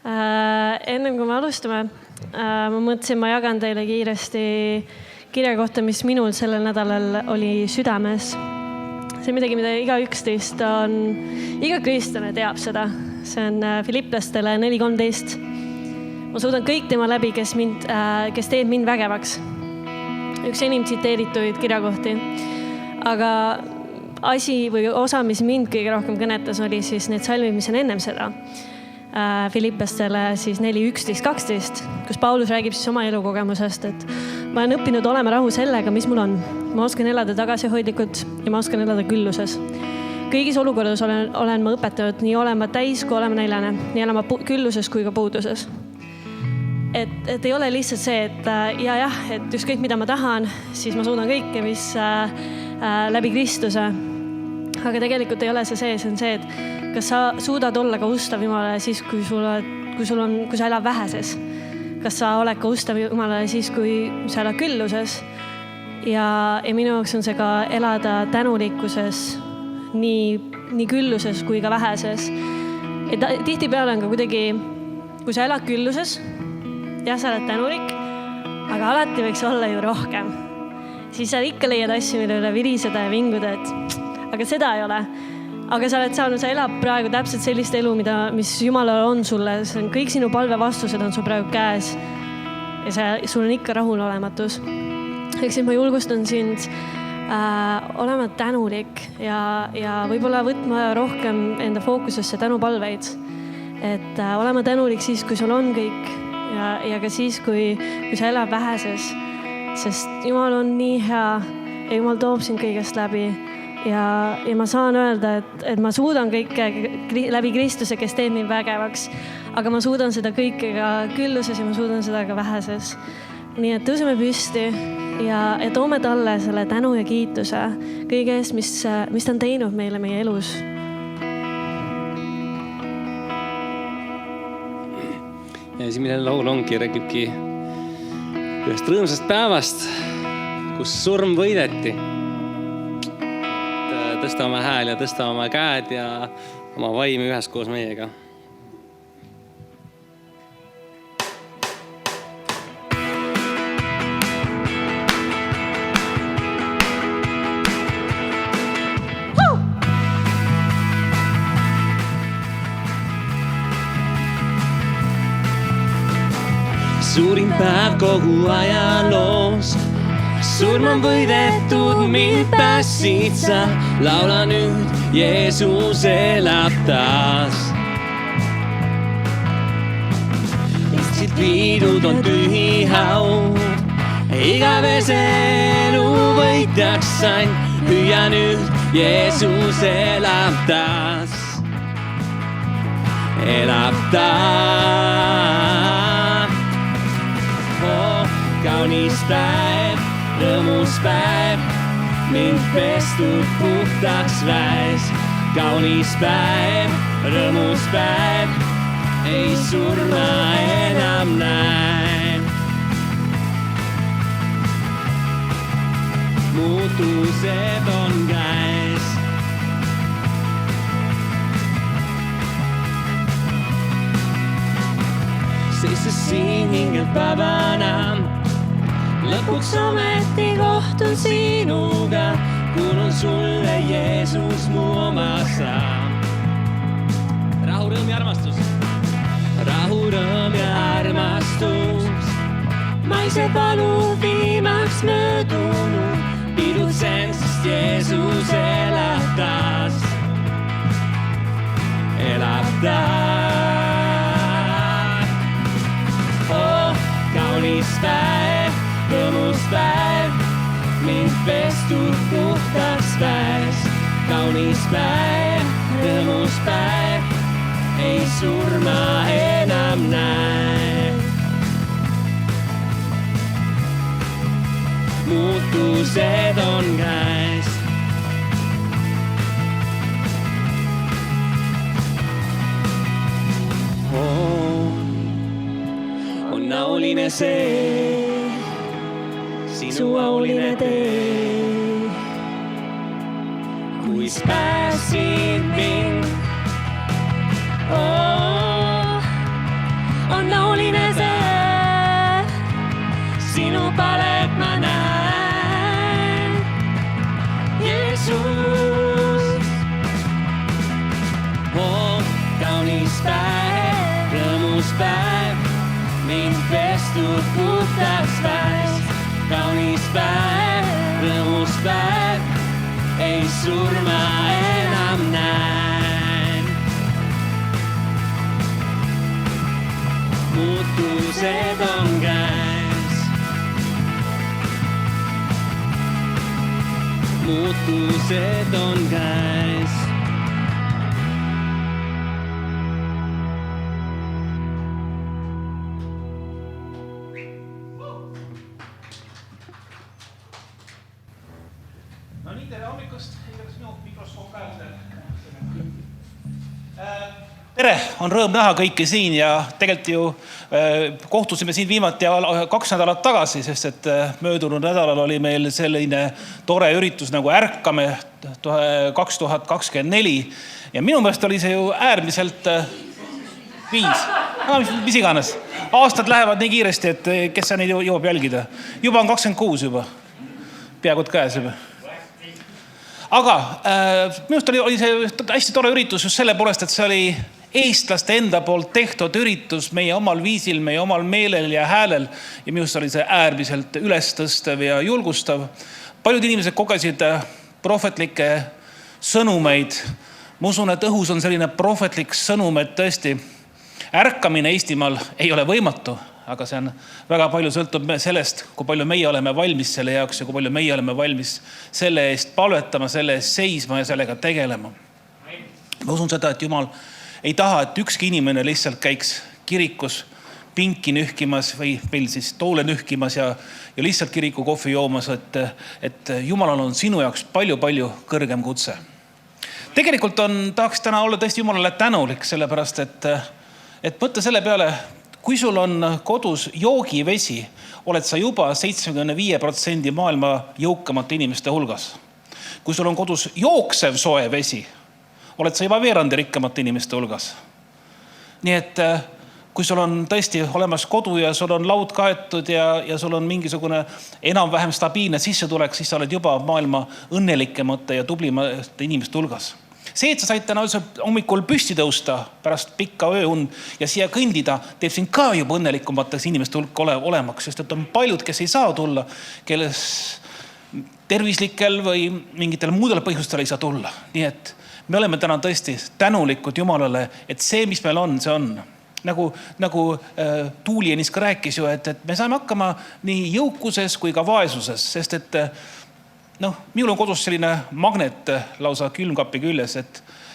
Enne kui me alustame, ma mõtlesin, ma jagan teile kiiresti kirja kohta, mis minul sellel nädalal oli südames. See on midagi, mida igaüks teist on, iga kristlane teab seda. See on Filiplastele 4.13. Ma suudan kõik tema läbi, kes teeb mind vägevaks. Üks enim tsiteerituid kirjakohti. Aga asi või osa, mis mind kõige rohkem kõnetas, oli siis need salmid, mis on ennem seda. Filiplastele siis 4.11.12, kus Paulus räägib siis oma elukogemusest, et ma olen õppinud olema rahu sellega, mis mul on. Ma oskan elada tagasihoidlikult ja ma oskan elada külluses. Kõigis olukorras olen ma õpetanud nii olema täis kui olema näljane, nii olema külluses kui ka puuduses. Et ei ole lihtsalt see, et et ükskõik mida ma tahan, siis ma suudan kõike, mis läbi Kristuse. Aga tegelikult ei ole see on see, et kas sa suudad olla ka ustav Jumalale siis, kui sa elad väheses. Kas sa oled ka ustav Jumalale siis, kui sa elad külluses. Ja minu jaoks on see ka elada tänulikkuses nii külluses kui ka väheses. Tihtipeale on ka kuidagi, kui sa elad külluses, ja sa oled tänulik, aga alati võiks olla ju rohkem. Siis sa ikka leiad asju, mille üle viriseda ja vinguda, aga seda ei ole. Aga sa elab praegu täpselt sellist elu, mis Jumalal on sulle. Kõik sinu palve vastused on sul praegu käes. Ja sul on ikka rahulolematus. Eks ma julgustan sind olema tänulik ja võib-olla võtma rohkem enda fookusesse tänupalveid. Et olema tänulik siis, kui sul on kõik ja ka siis, kui sa elab väheses. Sest Jumal on nii hea ja Jumal toob sind kõigest läbi. Ja ma saan öelda, et ma suudan kõike läbi Kristuse, kes teeb mind vägevaks. Aga ma suudan seda kõike ka külluses ja ma suudan seda ka väheses. Nii et tõuseme püsti ja toome talle selle tänu ja kiituse kõige eest, mis ta on teinud meile meie elus. Ja esimene laul räägibki ühest rõõmsast päevast, kus surm võideti. Tõsta oma hääl ja tõsta oma käed ja oma vaimi üheskoos meiega. Suurim päev kogu ajaloos. Surm on võidetud, mind päästsid sa. Laula nüüd, Jeesus elab taas. Siit viidud on tühi haud. Igavese elu võitjaks sain. Hüüa nüüd, Jeesus elab taas. Elab taas. Kaunis päev, rõõmus päev, mind pestud puhtaks väes. Kaunis päev, rõõmus päev, ei surma enam näe. Muutused on käes. Seistes siin hingelt vabana. Lõpuks ometi kohtun sinuga, kuulun sulle, Jeesus, mu oma sa. Rahu, rõõm ja armastus. Rahu, rõõm ja armastus. Maise valu viimaks möödunud. Pidutsen, sest Jeesus elab taas. Elab taas. Kaunis päev. Rõõmus päev, mind pestud puhtaks väes. Kaunis päev, rõõmus päev, ei surma enam näe. Muutused on käes. On nauline see. Sinu auline tee, kuis pääsid mind. rõõmus päev, ei surma enam näen. Muutused on käes. Muutused on käes. No nii, tere hommikust. Igaks minu mikroskoop ka tere, on rõõm näha kõiki siin ja tegelikult ju kohtusime siin viimati 2 nädalat tagasi, sest et möödunud nädalal oli meil selline tore üritus nagu Ärkame 2024 ja minu meelest oli see ju äärmiselt mis iganes. Aastad lähevad nii kiiresti, et kes sa neid jõuab jälgida. Juba on 26 juba. Peaaegu käes juba. Aga minust oli see hästi tore üritus just selle poolest, et see oli eestlaste enda poolt tehtud üritus meie omal viisil, meie omal meelel ja häälel ja minust oli see äärmiselt ülestõstev ja julgustav. Paljud inimesed kogesid prohvetlikke sõnumeid. Ma usun, et õhus on selline prohvetlik sõnum, et tõesti ärkamine Eestimaal ei ole võimatu, aga see on väga palju sõltub sellest, kui palju meie oleme valmis selle jaoks ja kui palju meie oleme valmis selle eest palvetama, selle eest seisma ja sellega tegelema. Ma usun seda, et Jumal ei taha, et ükski inimene lihtsalt käiks kirikus pinki nühkimas või meil siis toole nühkimas ja lihtsalt kiriku kohvi joomas, et Jumalal on sinu jaoks palju-palju kõrgem kutse. Tegelikult tahaks täna olla tõesti Jumalale tänulik, sellepärast et mõtle selle peale, kui sul on kodus joogivesi, oled sa juba 75% maailma jõukamate inimeste hulgas. Kui sul on kodus jooksev soe vesi, oled sa juba veerandi rikkamate inimeste hulgas. Nii et kui sul on tõesti olemas kodu ja sul on laud kaetud ja sul on mingisugune enam-vähem stabiilne sissetulek, siis sa oled juba maailma õnnelikemate ja tublimate inimeste hulgas. See, et sa said täna hommikul püsti tõusta pärast pikka ööund ja siia kõndida, teeb sind ka juba õnnelikumateks inimeste hulk olemaks, sest et on paljud, kes ei saa tulla, kelles tervislikel või mingitel muudel põhjustel ei saa tulla. Nii et me oleme täna tõesti tänulikud Jumalale, et see, mis meil on, see on. Nagu Tuuli Enis ka rääkis ju, et me saame hakkama nii jõukuses kui ka vaesuses, sest et minul on kodus selline magnet lausa külmkapi küljes,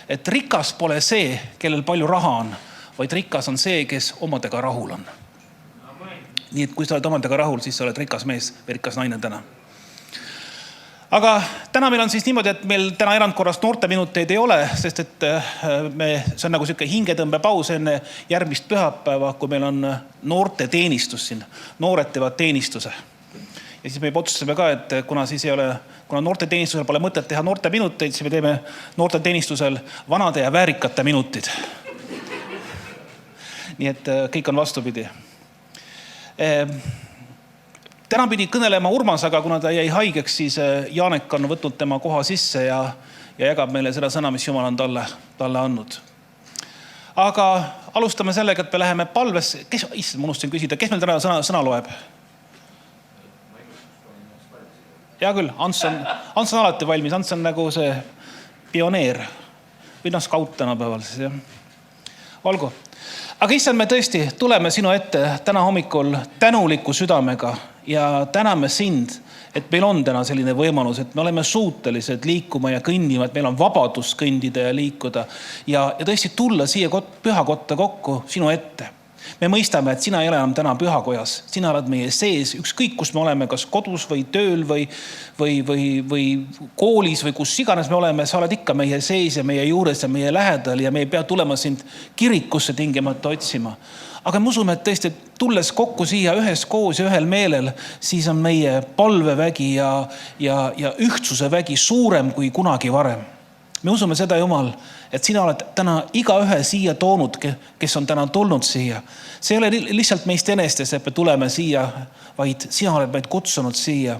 et rikas pole see, kellel palju raha on, vaid rikas on see, kes omadega rahul on. Nii et kui sa oled omadega rahul, siis sa oled rikas mees või rikas naine täna. Aga täna meil on siis niimoodi, et meil täna erandkorras noorteminuteid ei ole, sest et see on nagu selline hingetõmbepaus enne järgmist pühapäeva, kui meil on noorte teenistus siin. Noored teevad teenistuse. Ja siis me otsustasime ka, et kuna noorte teenistusel pole mõtet teha noorte minuteid, siis me teeme noorte teenistusel vanade ja väärikate minutid. Nii et kõik on vastupidi. Täna pidi kõnelema Urmas, aga kuna ta jäi haigeks, siis Jaanek on võtnud tema koha sisse ja jagab meile seda sõna, mis Jumal on talle andnud. Aga alustame sellega, et me läheme palves. Ma unustasin küsida, kes meil täna sõna loeb? Hea küll, Ants on alati valmis. Ants on nagu see pioneer või skaut tänapäeval siis, jah. Olgu. Aga issand, me tõesti tuleme sinu ette täna hommikul tänuliku südamega ja täname sind, et meil on täna selline võimalus, et me oleme suutelised liikuma ja kõndima, et meil on vabadus kõndida ja liikuda ja tõesti tulla siia pühakotta kokku sinu ette. Me mõistame, et sina ei ole enam täna pühakojas. Sina oled meie sees, ükskõik kus me oleme, kas kodus või tööl või koolis või kus iganes me oleme, sa oled ikka meie sees ja meie juures ja meie lähedal ja me ei pea tulema sind kirikusse tingimata otsima. Aga me usume, et tõesti tulles kokku siia ühes koos ja ühel meelel, siis on meie palvevägi ja ühtsuse vägi suurem kui kunagi varem. Me usume seda, Jumal, et sina oled täna igaühe siia toonud, kes on täna tulnud siia. See ei ole lihtsalt meist enestes, et me tuleme siia, vaid sina oled meid kutsunud siia.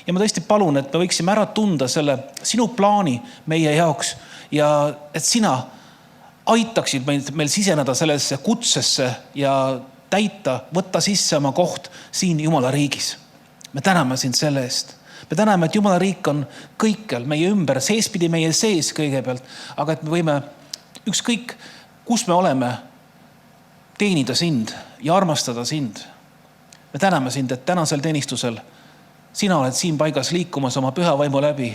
Ja ma tõesti palun, et me võiksime ära tunda selle sinu plaani meie jaoks ja et sina aitaksid meil siseneda sellesse kutsesse ja täita, võtta sisse oma koht siin Jumala riigis. Me täname sind selle eest. Me täname, et Jumala riik on kõikjal meie ümber, seespidi meie sees kõigepealt, aga et me võime ükskõik, kus me oleme, teenida sind ja armastada sind. Me täname sind, et tänasel teenistusel sina oled siin paigas liikumas oma püha vaimu läbi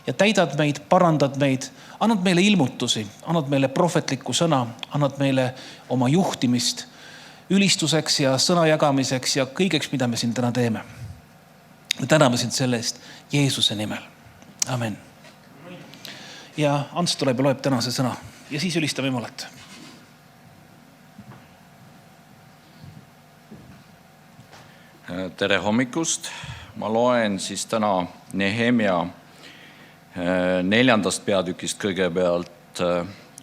ja täidad meid, parandad meid, annad meile ilmutusi, annad meile prohvetlikku sõna, annad meile oma juhtimist ülistuseks ja sõna jagamiseks ja kõigeks, mida me siin täna teeme. Me täname sind selle eest Jeesuse nimel. Amen. Ja Ants tuleb ja loeb tänase sõna ja siis ülistame Jumalat. Tere hommikust. Ma loen siis täna Nehemia 4. peatükist kõigepealt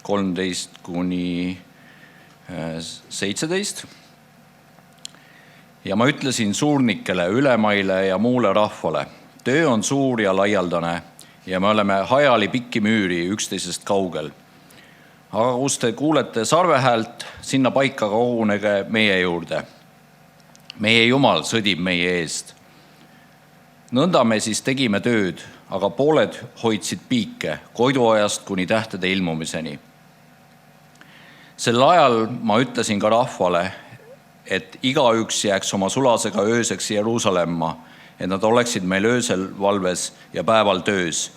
13 kuni 17. Ja ma ütlesin suurnikele, ülemaile ja muule rahvale. Töö on suur ja laialdane ja me oleme hajali pikki müüri üksteisest kaugel. Aga kus te kuulete sarvehäält, sinna paika kogunege meie juurde. Meie Jumal sõdib meie eest. Nõnda me siis tegime tööd, aga pooled hoidsid piike koiduajast kuni tähtede ilmumiseni. Sel ajal ma ütlesin ka rahvale, et igaüks jääks oma sulasega ööseks Jeruusalemma, et nad oleksid meil öösel valves ja päeval töös.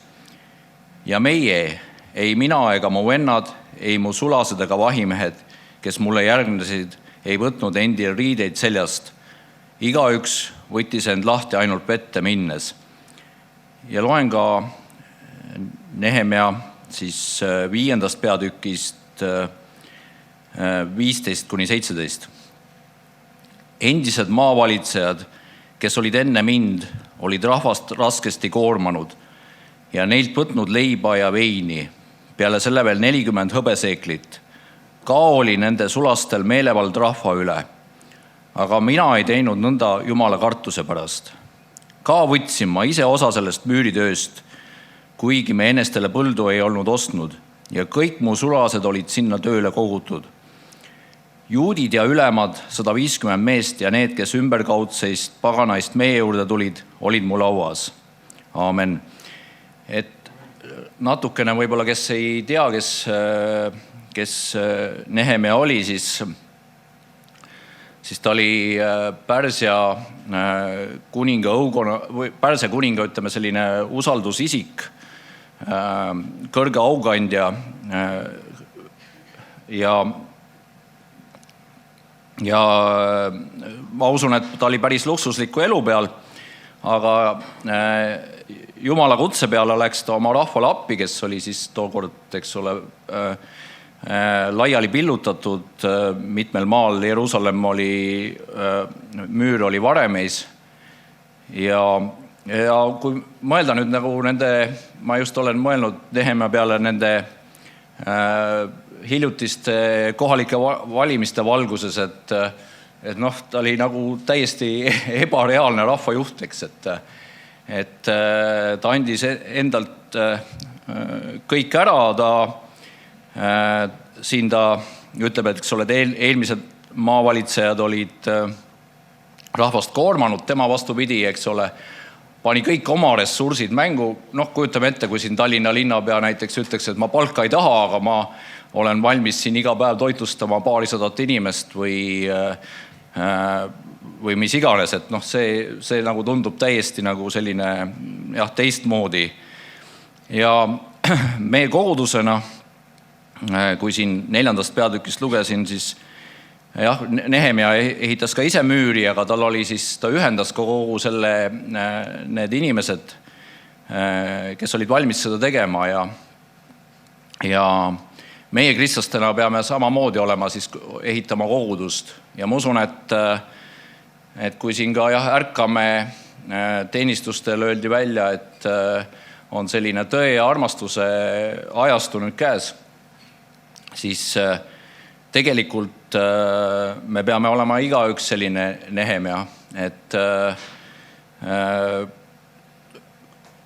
Ja meie, ei mina ega mu vennad, ei mu sulased ega vahimehed, kes mulle järgnesid, ei võtnud endil riideid seljast. Igaüks võttis end lahti ainult vette minnes. Ja loen ka Nehemia siis 5. peatükist 15 kuni 17. Endised maavalitsejad, kes olid enne mind, olid rahvast raskesti koormanud ja neilt võtnud leiba ja veini, peale selle veel 40 hõbeseeklit. Ka oli nende sulastel meelevald rahva üle. Aga mina ei teinud nõnda Jumala kartuse pärast. Ka võtsin ma ise osa sellest müüritööst, kuigi me enestele põldu ei olnud ostnud ja kõik mu sulased olid sinna tööle kogutud. Juudid ja ülemad 150 meest ja need, kes ümberkaudseist paganaist meie juurde tulid, olid mu lauas. Aamen. Et natukene võib-olla, kes ei tea, kes Nehemia oli, siis ta oli Pärsia kuninga, ütleme selline usaldusisik, kõrge aukandja ja ma usun, et ta oli päris luksusliku elu peal, aga Jumala kutse peale läks ta oma rahvale appi, kes oli siis tookord, eks ole, laiali pillutatud mitmel maal. Jeruusalemm müür oli varemeis ja kui mõelda nüüd nagu ma just olen mõelnud Nehemia peale nende hiljutiste kohalike valimiste valguses, et ta oli nagu täiesti ebareaalne rahvajuht, et ta andis endalt kõik ära, siin ta ütleb, et eelmised maavalitsejad olid rahvast koormanud, tema vastupidi, pani kõik oma ressursid mängu. Kujutame ette, kui siin Tallinna linnapea näiteks ütleks, et ma palka ei taha, aga ma olen valmis siin iga päev toitlustama paarisadat inimest või mis iganes, et see nagu tundub täiesti nagu selline teistmoodi. Ja meie kogudusena, kui siin 4. peatükist lugesin, siis Nehemia ehitas ka ise müüri, aga tal ühendas kogu need inimesed, kes olid valmis seda tegema ja meie kristlastena peame samamoodi olema ehitama kogudust ja ma usun, et kui siin ka ärkame teenistustel öeldi välja, et on selline tõe ja armastuse ajastu nüüd käes, siis tegelikult me peame olema igaüks selline Nehemia, et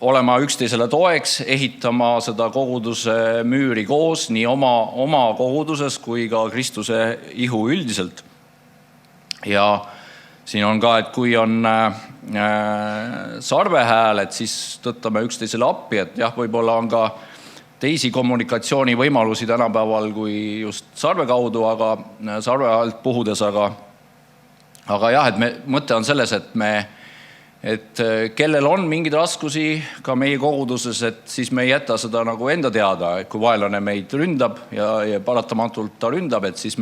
olema üksteisele toeks, ehitama seda koguduse müüri koos, nii oma koguduses kui ka Kristuse ihu üldiselt. Ja siin on ka, et kui on sarvehääl, et siis tõttame üksteisele appi, et jah, võib-olla on ka teisi kommunikatsioonivõimalusi tänapäeval kui just sarve kaudu, aga sarve alt puhudes, aga jah, et mõte on selles, et kellel on mingeid raskusi ka meie koguduses, et siis me ei jäta seda nagu enda teada, et kui vaenlane meid ründab ja paratamatult ta ründab, et siis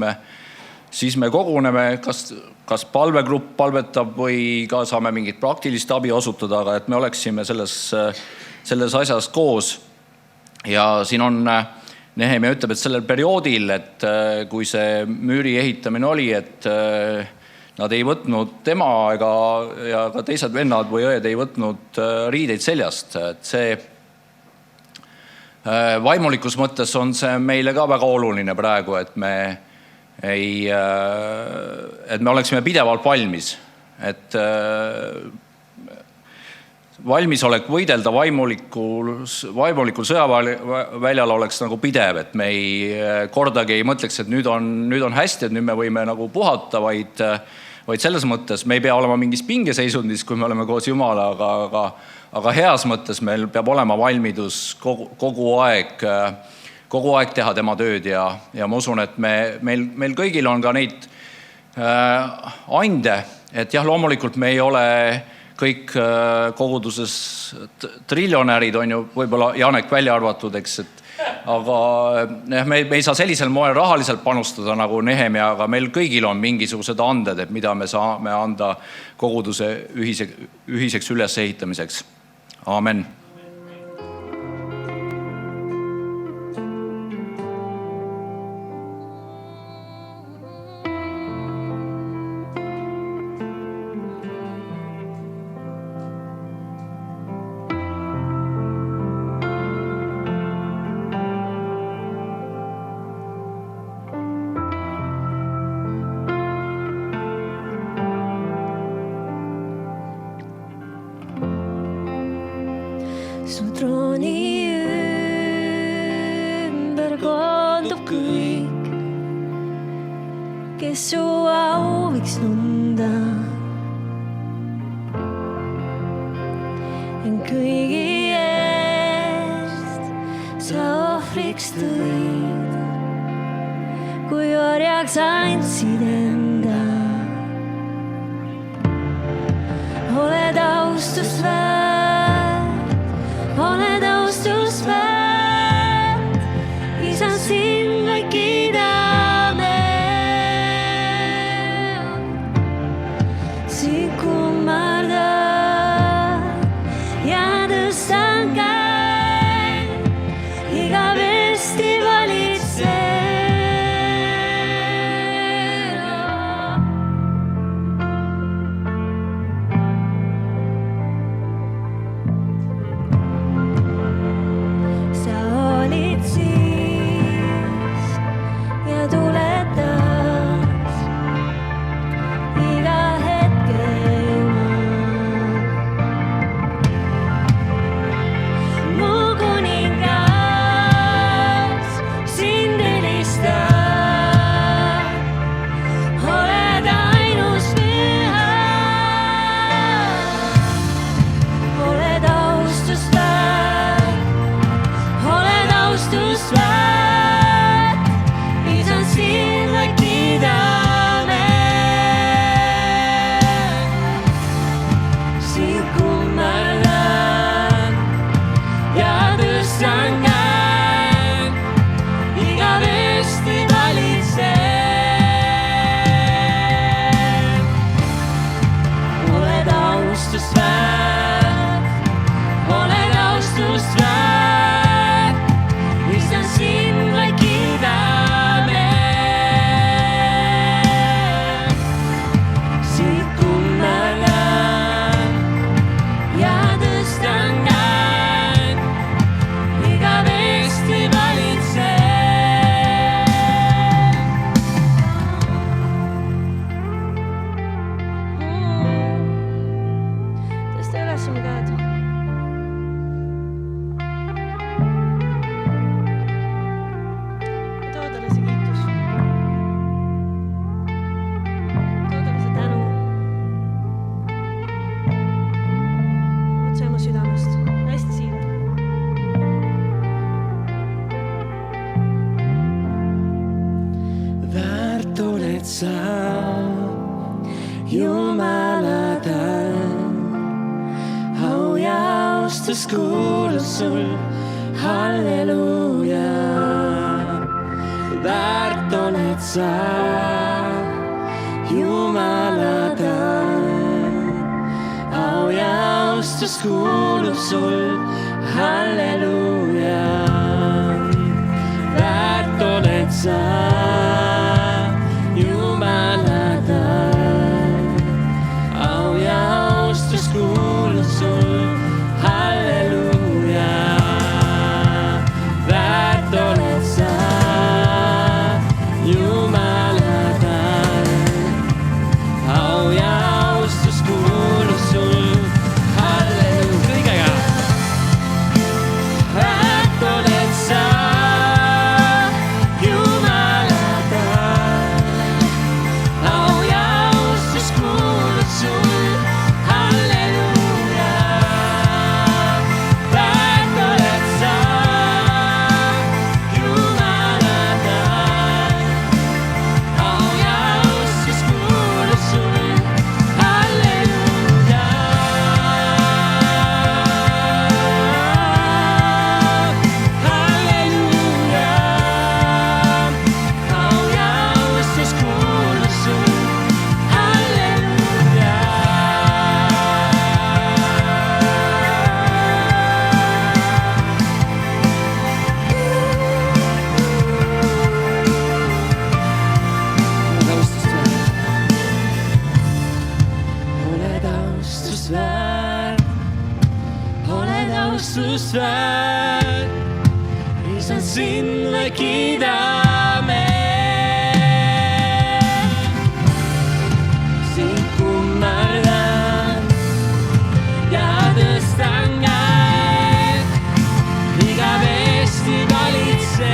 me koguneme, kas palvegrupp palvetab või ka saame mingit praktilist abi osutada, aga et me oleksime selles asjas koos. Ja siin on, Nehemia ütleb, et sellel perioodil, et kui see müüri ehitamine oli, et nad ei võtnud tema ja ka teised vennad või õed ei võtnud riideid seljast. Et see vaimulikus mõttes on see meile ka väga oluline praegu, et me oleksime pidevalt valmis. Et valmisolek võidelda vaimulikul sõjaväljal oleks nagu pidev, et me kordagi ei mõtleks, et nüüd on hästi, et nüüd me võime nagu puhata, vaid selles mõttes me ei pea olema mingis pingeseisundis, kui me oleme koos Jumala, aga heas mõttes meil peab olema valmidus kogu aeg teha tema tööd ja ma usun, et meil kõigil on ka neid ande, et jah, loomulikult me ei ole kõik koguduses triljonärid on ju võib-olla Janek välja arvatud, eks, aga me ei saa sellisel moel rahaliselt panustada nagu Nehemia, aga meil kõigil on mingisugused anded, et mida me saame anda koguduse ühiseks ülesehitamiseks. Aamen. Su trooni ümber koondub kõik, kes su au võiks tunda. Kõigi eest sa ohvriks tõid, kui orjaks andsid enda. Oled austusväärt, oled austusväärt, Isa, sind vaid kiidame. Sind kummardab ja tõstan käed, igavesti valitseb. sa Jumalatan. Au ja austus kuulub sul, halleluuja. Väärt oled sa Jumalatan. Au ja austus kuulub sul, halleluuja. Väärt oled sa Jumalatan. Au ja austus kuulub sul, halleluuja. Väärt oled sa Jumalatan. Au ja austus kuulub sul, halleluuja. Kõigega. Väärt oled sa Jumalatan. Au ja austus kuulub sul, halleluuja. Väärt oled sa Jumalatan. Au ja austus kuulub sul, halleluuja. Halleluuja. Au ja austus kuulub sul, halleluuja. Oled austusväärt, oled austusväärt. Isand, sind me kiidame. Sind kummardan ja tõstan käed. Igavesti valitsed.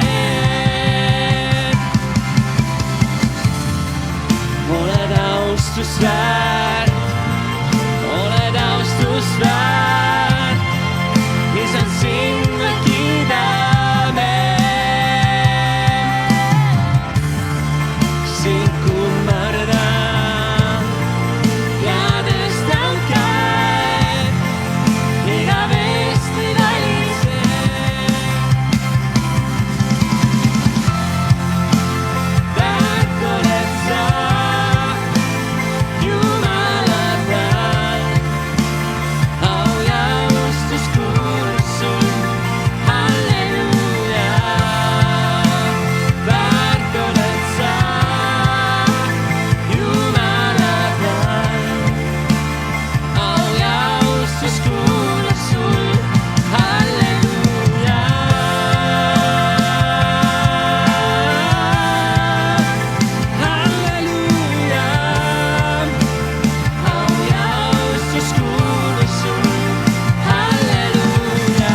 Oled austusväärt, oled austusväärt. Isand, sind me kiidame. Sind kummardan ja tõstan käed. Igavesti valitsed. Väärt oled sa Jumalatan. Au ja austus kuulub sul, halleluuja. Väärt oled sa Jumalatan. Au ja austus kuulub sul, halleluuja. Halleluuja. Au ja austus kuulub sul, halleluuja.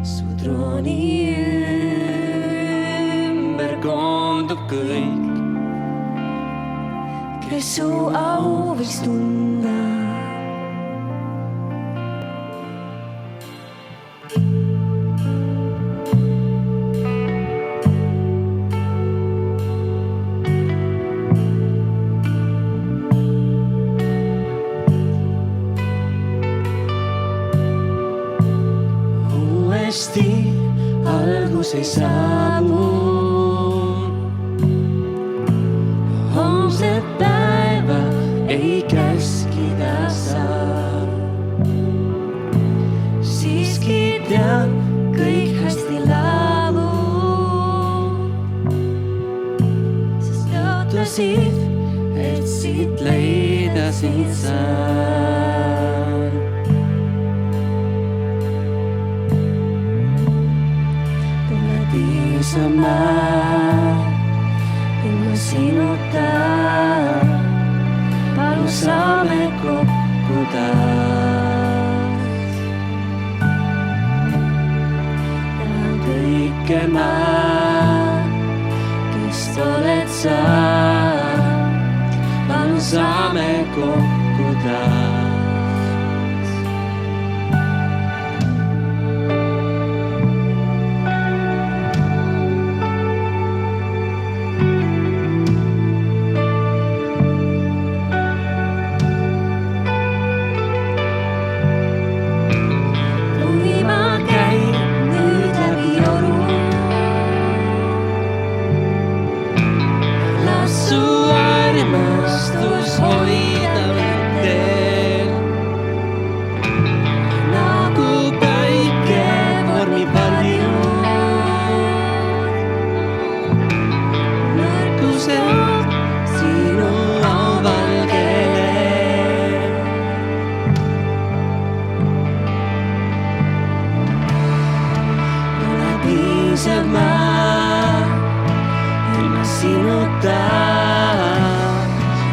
Su trooni ümber koondub kõik, kes su au võiks tunda. Uuesti algus ei saabu. Homset päeva ei käskida saa. Siiski tean, kõik hästi laabub. Sest lootlasid, et siit leida sind saan. Pole piisama ilma sinuta. Palun saame kokku taas. Elan kõike ma sa, palun saame kokku taas.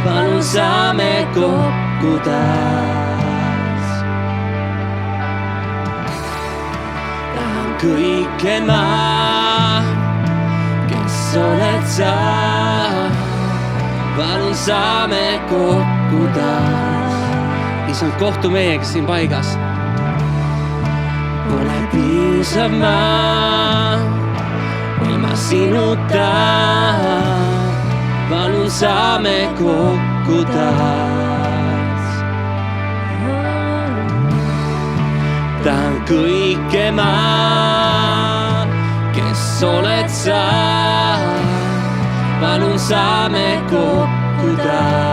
Palun saame kokku taas. Tahan kõike ma, kes oled sa. Palun saame kokku taas. issand, kohtu meiega siin paigas. Pole piisav ma ilma sinuta. Palun saame kokku taas. Tahan kõike ma, kes oled sa. Palun saame kokku taas.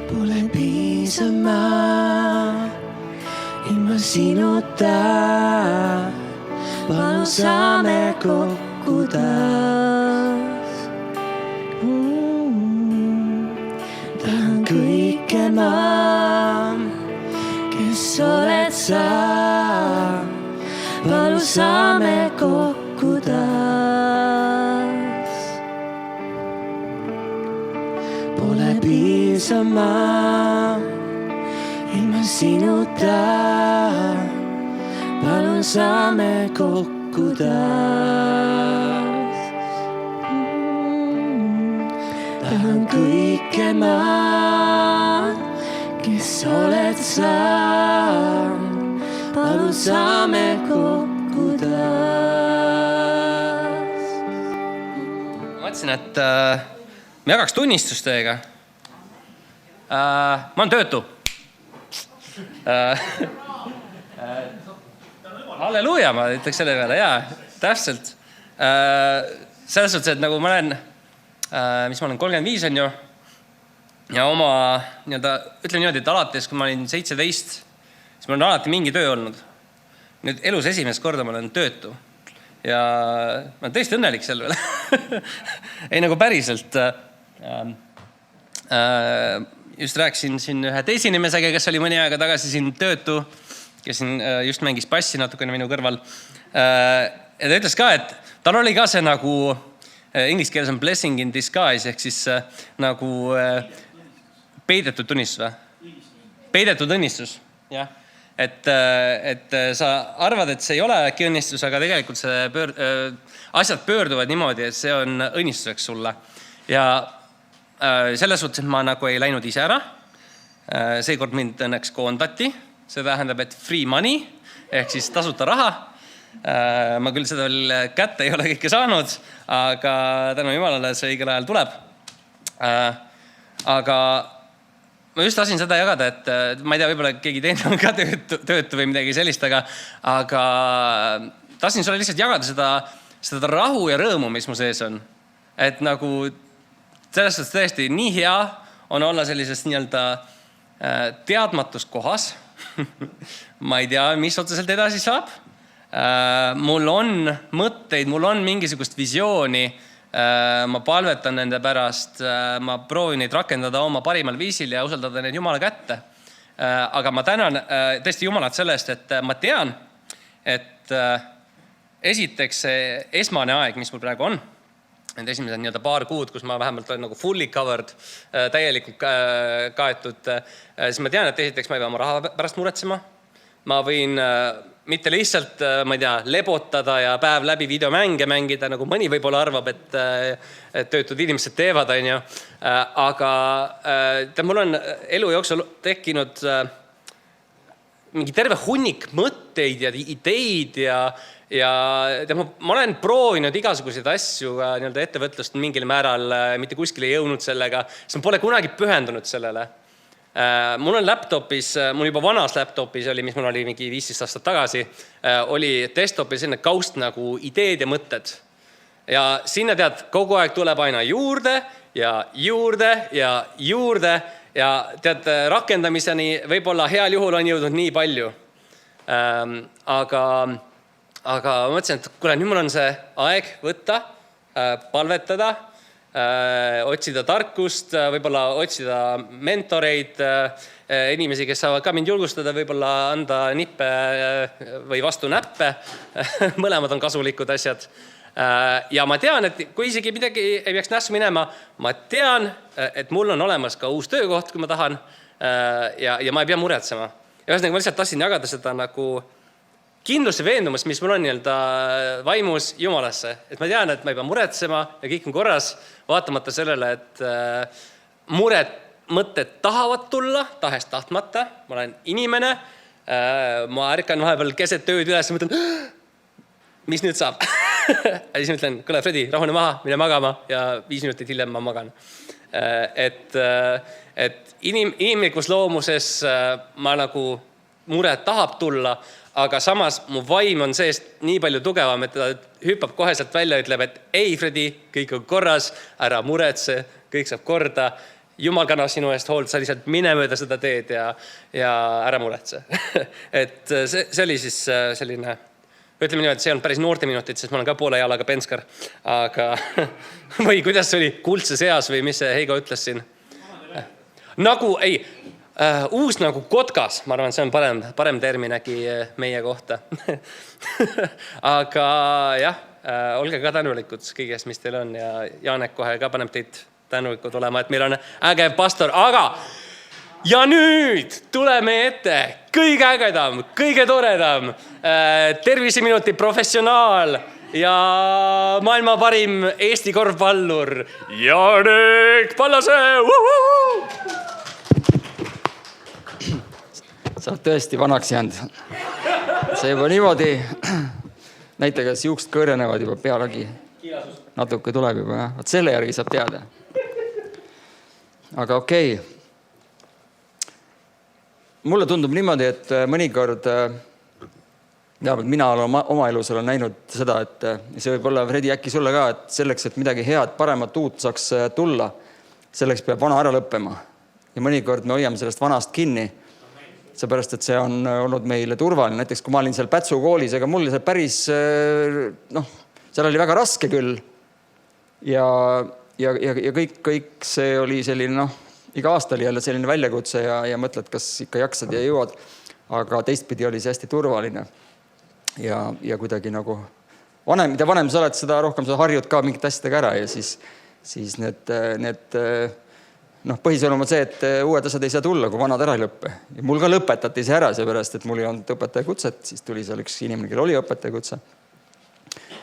Pole piisav ma ilma sinuta. Palun saame kokku taas. Tahan kõike ma, kes oled sa. Palun saame kokku taas. Pole piisav ma ilma sinuta. Palun saame kokku taas. Tahan kõike ma, kes oled sa. Palun saame kokku taas. Ma mõtlesin, et me jagaks tunnistust teiega. Ma olen töötu. Halleluuja, ma ütleks selle peale, jaa, täpselt. selles suhtes, et nagu ma olen, mis ma olen 35 on ju, ja oma nii-öelda, ütleme niimoodi, et alates, kui ma olin 17, siis mul on alati mingi töö olnud. Nüüd elus esimest korda ma olen töötu ja ma olen tõesti õnnelik selle peale. Ei nagu päriselt. Just rääkisin siin ühe teise inimesega, kes oli mõni aega tagasi siin töötu, kes siin just mängis bassi natukene minu kõrval. Ja ta ütles ka, et tal oli ka see nagu, inglise keeles on blessing in disguise, ehk siis nagu peidetud tunnistus või? Peidetud õnnistus, jah. Et sa arvad, et see ei ole äkki õnnistus, aga tegelikult asjad pöörduvad niimoodi, et see on õnnistuseks sulle. Ja selles suhtes, et ma nagu ei läinud ise ära. Seekord mind õnneks koondati. See tähendab, et free money, ehk siis tasuta raha. Ma küll seda veel kätte ei ole kõike saanud, aga tänu Jumalale see õigel ajal tuleb. Aga ma just tahtsin seda jagada, et ma ei tea, võib-olla keegi teine on ka töötu või midagi sellist, aga tahtsin sulle lihtsalt jagada seda rahu ja rõõmu, mis mu sees on. Et nagu selles suhtes tõesti nii hea on olla sellises nii-öelda teadmatus kohas. Ma ei tea, mis otseselt edasi saab. Mul on mõtteid, mul on mingisugust visiooni. Ma palvetan nende pärast, ma proovin neid rakendada oma parimal viisil ja usaldada neid Jumala kätte. Aga ma tänan tõesti Jumalat sellest, et ma tean, et esiteks see esmane aeg, mis mul praegu on, need esimesed nii-öelda paar kuud, kus ma vähemalt olen nagu fully covered, täielikult kaetud, siis ma tean, et esiteks ma ei pea oma raha pärast muretsema. Ma võin mitte lihtsalt, ma ei tea, lebotada ja päev läbi videomänge mängida, nagu mõni võib-olla arvab, et töötud inimesed teevad, on ju. Aga mul on elu jooksul tekkinud mingi terve hunnik mõtteid ja ideid ja ma olen proovinud igasuguseid asju, nii-öelda ettevõtlust mingil määral, mitte kuskile ei jõudnud sellega, sest ma pole kunagi pühendunud sellele. Mul on laptopis, mul juba vanas laptopis oli, mis mul oli mingi 15 aastat tagasi, oli desktopil selline kaust nagu ideed ja mõtted. Ja sinna tead, kogu aeg tuleb aina juurde ja juurde ja juurde ja tead, rakendamiseni võib-olla heal juhul on jõudnud nii palju. Aga ma mõtlesin, et kuule, nüüd mul on see aeg võtta, palvetada, otsida tarkust, võib-olla otsida mentoreid, inimesi, kes saavad ka mind julgustada, võib-olla anda nippe või vastu näppe. Mõlemad on kasulikud asjad. Ja ma tean, et kui isegi midagi ei peaks nässu minema, ma tean, et mul on olemas ka uus töökoht, kui ma tahan, ja ma ei pea muretsema. Ja ühesõnaga, ma lihtsalt tahtsin jagada seda nagu kindluse veendumus, mis mul on nii-öelda vaimus Jumalasse. Et ma tean, et ma ei pea muretsema ja kõik on korras, vaatamata sellele, et mõtted tahavad tulla, tahest tahtmata. Ma olen inimene, ma ärkan vahepeal keset tööd üles ja mõtlen, mis nüüd saab? Ja siis mõtlen, kuule Fredi, rahune maha, mine magama ja 5 minutit hiljem ma magan. Et inimlikus loomuses ma nagu mured tahab tulla, aga samas mu vaim on seest nii palju tugevam, et ta hüppab koheselt välja ja ütleb, et ei, Fredi, kõik on korras, ära muretse, kõik saab korda. Jumal kannab sinu eest hoolt, sa lihtsalt mine mööda seda teed ja ära muretse. Et see oli siis selline, ütleme niimoodi, see on päris noorte minutid, sest ma olen ka poole jalaga penskar. Aga, või kuidas see oli, kuldse seas või mis see Heigo ütles siin? Nagu, ei, uus nagu kotkas, ma arvan, see on parem termin äkki meie kohta. Aga jah, olge ka tänulikud kõigest, mis teil on ja Jaanek kohe ka paneb teid tänulikud olema, et meil on ägev pastor, aga ja nüüd tuleme ette kõige ägedam, kõige toredam terviseminuti professionaal ja maailma parim Eesti korvpallur Jaanek Pallase. Sa oled tõesti vanaks jäänud. See juba niimoodi, näita, kas juukst kõõrenevad juba pealegi. Natuke tuleb juba, jah. Võt selle järgi saab teada. Aga okei. Mulle tundub niimoodi, et mõnikord vähemalt mina olen oma elus olen näinud seda, et see võib olla, Fredi, äkki sulle ka, et selleks, et midagi head, paremat, uut saaks tulla, selleks peab vana ära lõppema. Ja mõnikord me hoiame sellest vanast kinni, seepärast, et see on olnud meile turvaline. Näiteks, kui ma olin seal Pätsu koolis, ega mul see päris, seal oli väga raske küll. Ja kõik see oli selline, iga aasta oli jälle selline väljakutse ja mõtled, kas ikka jaksad ja jõuad. Aga teistpidi oli see hästi turvaline. Ja kuidagi nagu mida vanem sa oled, seda rohkem sa harjud ka mingit asjadega ära ja siis need põhisõnum on see, et uued asjad ei saa tulla, kui vanad ära ei lõppe. Ja mul ka lõpetati see ära, seepärast, et mul ei olnud õpetajakutset, siis tuli seal üks inimene, kel oli õpetajakutse.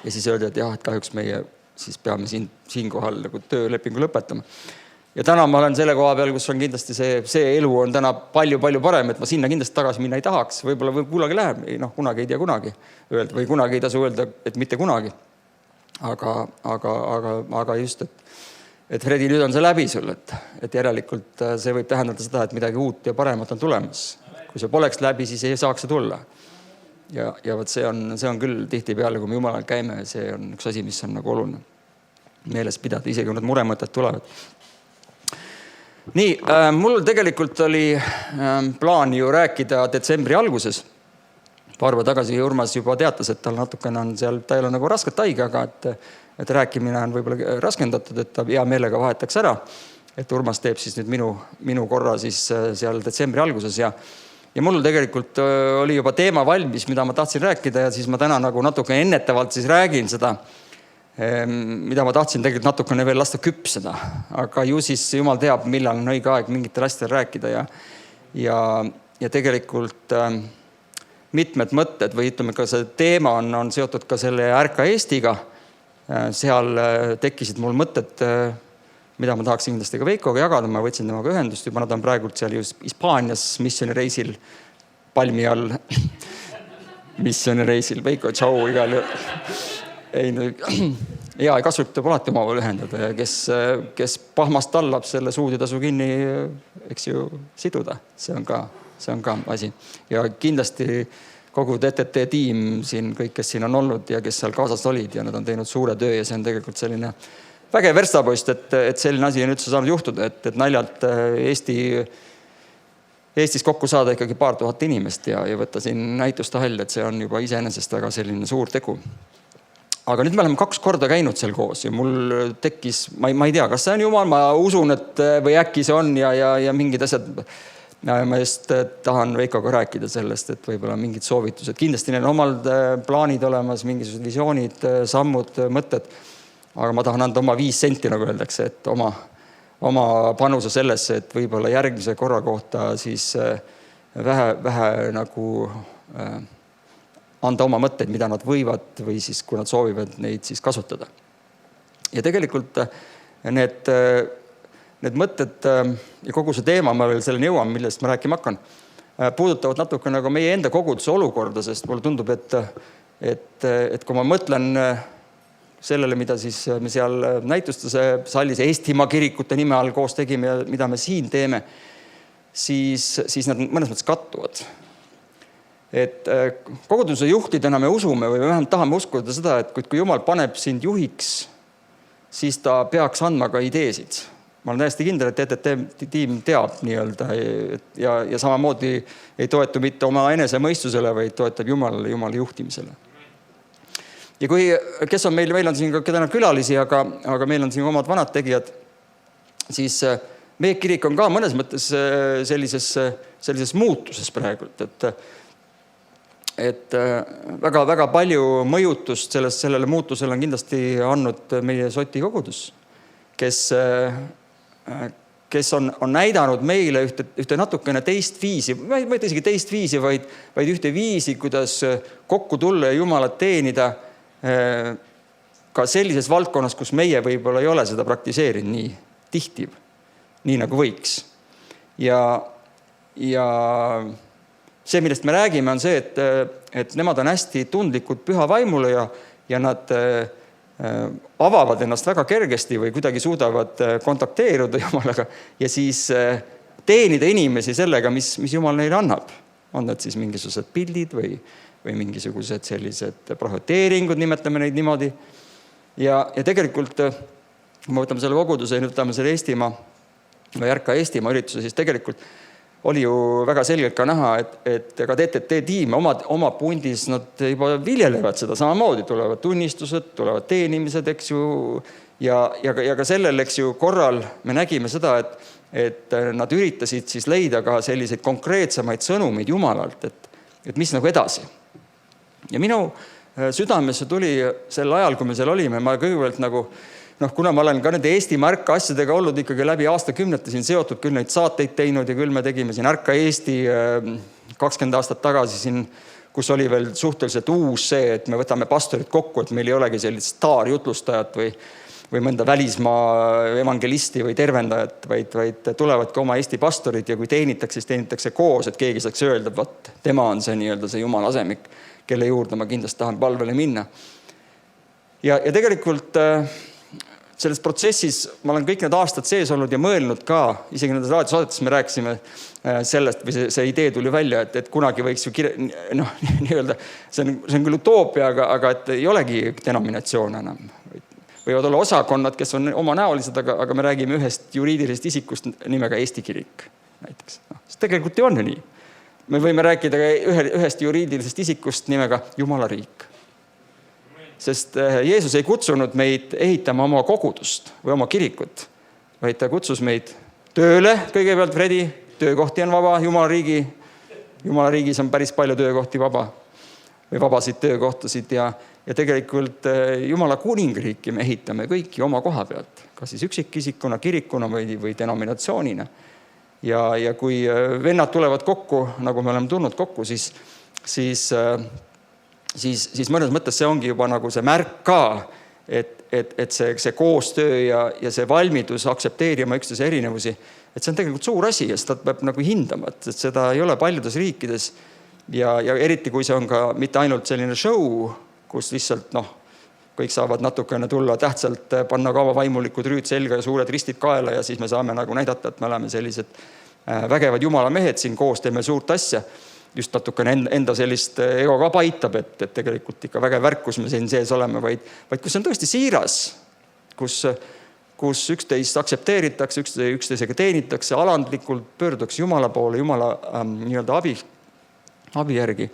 Ja siis öeldi, et jah, et kahjuks meie siis peame siinkohal nagu töölepingu lõpetama. Ja täna ma olen selle koha peal, kus on kindlasti see elu on täna palju-palju parem, et ma sinna kindlasti tagasi minna ei tahaks. Võib-olla kunagi läheb, kunagi ei tea kunagi öelda või kunagi ei tasu öelda, et mitte kunagi. Aga just, et Fredi, nüüd on see läbi sul, et järelikult see võib tähendada seda, et midagi uut ja paremat on tulemas. Kui see poleks läbi, siis ei saaks see tulla. Ja võt see on küll tihti peale, kui me Jumalal käime, see on üks asi, mis on nagu oluline meeles pidada, isegi kui need muremõtted tulevad. Nii, mul tegelikult oli plaan ju rääkida detsembri alguses. Paar päeva tagasi Urmas juba teatas, et tal natukene on seal, ta ei ole nagu rasket haige, aga et rääkimine on võib-olla raskendatud, et ta hea meelega vahetaks ära. Et Urmas teeb siis nüüd minu korra siis seal detsembri alguses ja mul tegelikult oli juba teema valmis, mida ma tahtsin rääkida ja siis ma täna nagu natuke ennetavalt siis räägin seda, mida ma tahtsin tegelikult natukene veel lasta küpseda, aga ju siis Jumal teab, millal on õige aeg mingitel asjadel rääkida ja tegelikult mitmed mõtted või ütleme ka see teema on seotud ka selle Ärka Eestiga. Seal tekkisid mul mõtted, mida ma tahaksin kindlasti ka Veikoga jagada, ma võtsin temaga ühendust, juba nad on praegult seal just Hispaanias missioonireisil, palmi all missioonireisil, Veiko, tšau, igal ei kasutab alati omavahel ühendada ja kes pahmast tallab, selle suud ja tasu kinni, eks ju, siduda. See on ka asi. Ja kindlasti kogu TTT tiim siin, kõik, kes siin on olnud ja kes seal kaasas olid ja nad on teinud suure töö ja see on tegelikult selline vägev verstapost, et selline asi on üldse saanud juhtuda, et naljalt Eestis kokku saada ikkagi paar tuhat inimest ja võtta siin näitustahall, et see on juba iseenesest väga selline suur tegu. Aga nüüd me oleme 2 korda käinud seal koos ja mul tekkis, ma ei tea, kas see on Jumal, ma usun, et või äkki see on ja mingid asjad. Ma just tahan Veikoga rääkida sellest, et võib-olla mingid soovitused. Kindlasti neil on omal plaanid olemas, mingisugused visioonid, sammud, mõtted. Aga ma tahan anda oma 5 senti, nagu öeldakse, et oma panuse sellesse, et võib-olla järgmise korra kohta siis vähe nagu anda oma mõtteid, mida nad võivad või siis, kui nad soovivad neid siis kasutada. Ja tegelikult need mõtted ja kogu see teema, ma veel selleni jõuan, millest ma rääkima hakkan, puudutavad natuke nagu meie enda koguduse olukorda, sest mulle tundub, et kui ma mõtlen sellele, mida siis me seal näitustuse sallis Eestimaa kirikute nime all koos tegime ja mida me siin teeme, siis nad mõnes mõttes kattuvad. Et koguduse juhtidena me usume või me vähemalt tahame uskuda seda, et kui Jumal paneb sind juhiks, siis ta peaks andma ka ideesid. Ma olen täiesti kindel, et TTT tiim teab nii-öelda ja samamoodi ei toetu mitte oma enese mõistusele, vaid toetab Jumala juhtimisele. Ja kes on meil on siin ka täna külalisi, aga meil on siin omad vanad tegijad, siis meie kirik on ka mõnes mõttes sellises muutuses praegult, et väga palju mõjutust sellele muutusele on kindlasti andnud meie Soti kogudus, kes on näidanud meile ühte natukene teist viisi, ma ei mõtle isegi teist viisi, vaid ühte viisi, kuidas kokku tulla ja Jumalat teenida ka sellises valdkonnas, kus meie võib-olla ei ole seda praktiseerinud nii tihti, nii nagu võiks. Ja see, millest me räägime, on see, et nemad on hästi tundlikud püha vaimule ja nad avavad ennast väga kergesti või kuidagi suudavad kontakteeruda Jumalaga ja siis teenida inimesi sellega, mis Jumal neile annab. on need siis mingisugused pildid või mingisugused sellised prohöteeringud, nimetame neid niimoodi. Ja tegelikult, kui me võtame selle koguduse ja nüüd võtame selle Eestimaa või Ärka Eestimaa ürituse, siis tegelikult oli ju väga selgelt ka näha, et ka TTT tiim oma pundis nad juba viljelevad seda samamoodi, tulevad tunnistused, tulevad teenimised, eks ju, ja ka sellel, eks ju, korral me nägime seda, et nad üritasid siis leida ka selliseid konkreetsemaid sõnumeid Jumalalt, et mis nagu edasi. Ja minu südamesse tuli sel ajal, kui me seal olime, ma kõigepealt nagu kuna ma olen ka nende Eestimaa Ärka asjadega olnud ikkagi läbi aastakümnete siin seotud, küll neid saateid teinud ja küll me tegime siin Ärka Eesti 20 aastat tagasi siin, kus oli veel suhteliselt uus see, et me võtame pastorid kokku, et meil ei olegi sellist staarjutlustajat või mõnda välismaa evangelisti või tervendajat, vaid tulevadki oma Eesti pastorid ja kui teenitakse, siis teenitakse koos, et keegi saaks öelda, et tema on see nii-öelda see Jumala asemik, kelle juurde ma kindlasti tahan palvele minna. Ja tegelikult selles protsessis ma olen kõik need aastad sees olnud ja mõelnud ka, isegi nendes raadiosaadetes me rääkisime sellest, või see idee tuli välja, et kunagi võiks ju nii-öelda, see on küll utoopia, aga et ei olegi denominatsioon enam. Võivad olla osakonnad, kes on omanäolised, aga me räägime ühest juriidilisest isikust nimega Eesti kirik näiteks. See tegelikult ei on nii. Me võime rääkida ühest juriidilisest isikust nimega Jumala riik. Sest Jeesus ei kutsunud meid ehitama oma kogudust või oma kirikut, vaid ta kutsus meid tööle kõigepealt, Fredi, töökohti on vaba, Jumala riigis on päris palju töökohti vaba või vabasid töökohtasid ja tegelikult Jumala kuningriiki me ehitame kõiki oma koha pealt, kas siis üksikisikuna, kirikuna või denominatsioonina. Ja kui vennad tulevad kokku, nagu me oleme tulnud kokku, siis mõnes mõttes see ongi juba nagu see märk ka, et see koostöö ja see valmidus aksepteerima üksteise erinevusi, et see on tegelikult suur asi ja seda peab nagu hindama, et seda ei ole paljudes riikides ja eriti kui see on ka mitte ainult selline show, kus lihtsalt kõik saavad natukene tulla tähtsalt, panna ka vaimulikud rüüd selga ja suured ristid kaela ja siis me saame nagu näidata, et me oleme sellised vägevad Jumala mehed siin koos, teeme suurt asja. Just natukene enda sellist ego ka paitab, et tegelikult ikka vägev värk, kus me siin sees oleme, vaid kus on tõesti siiras, kus üksteist aksepteeritakse, üksteisega teenitakse, alandlikult pöördutakse Jumala poole, Jumala nii-öelda abi järgi.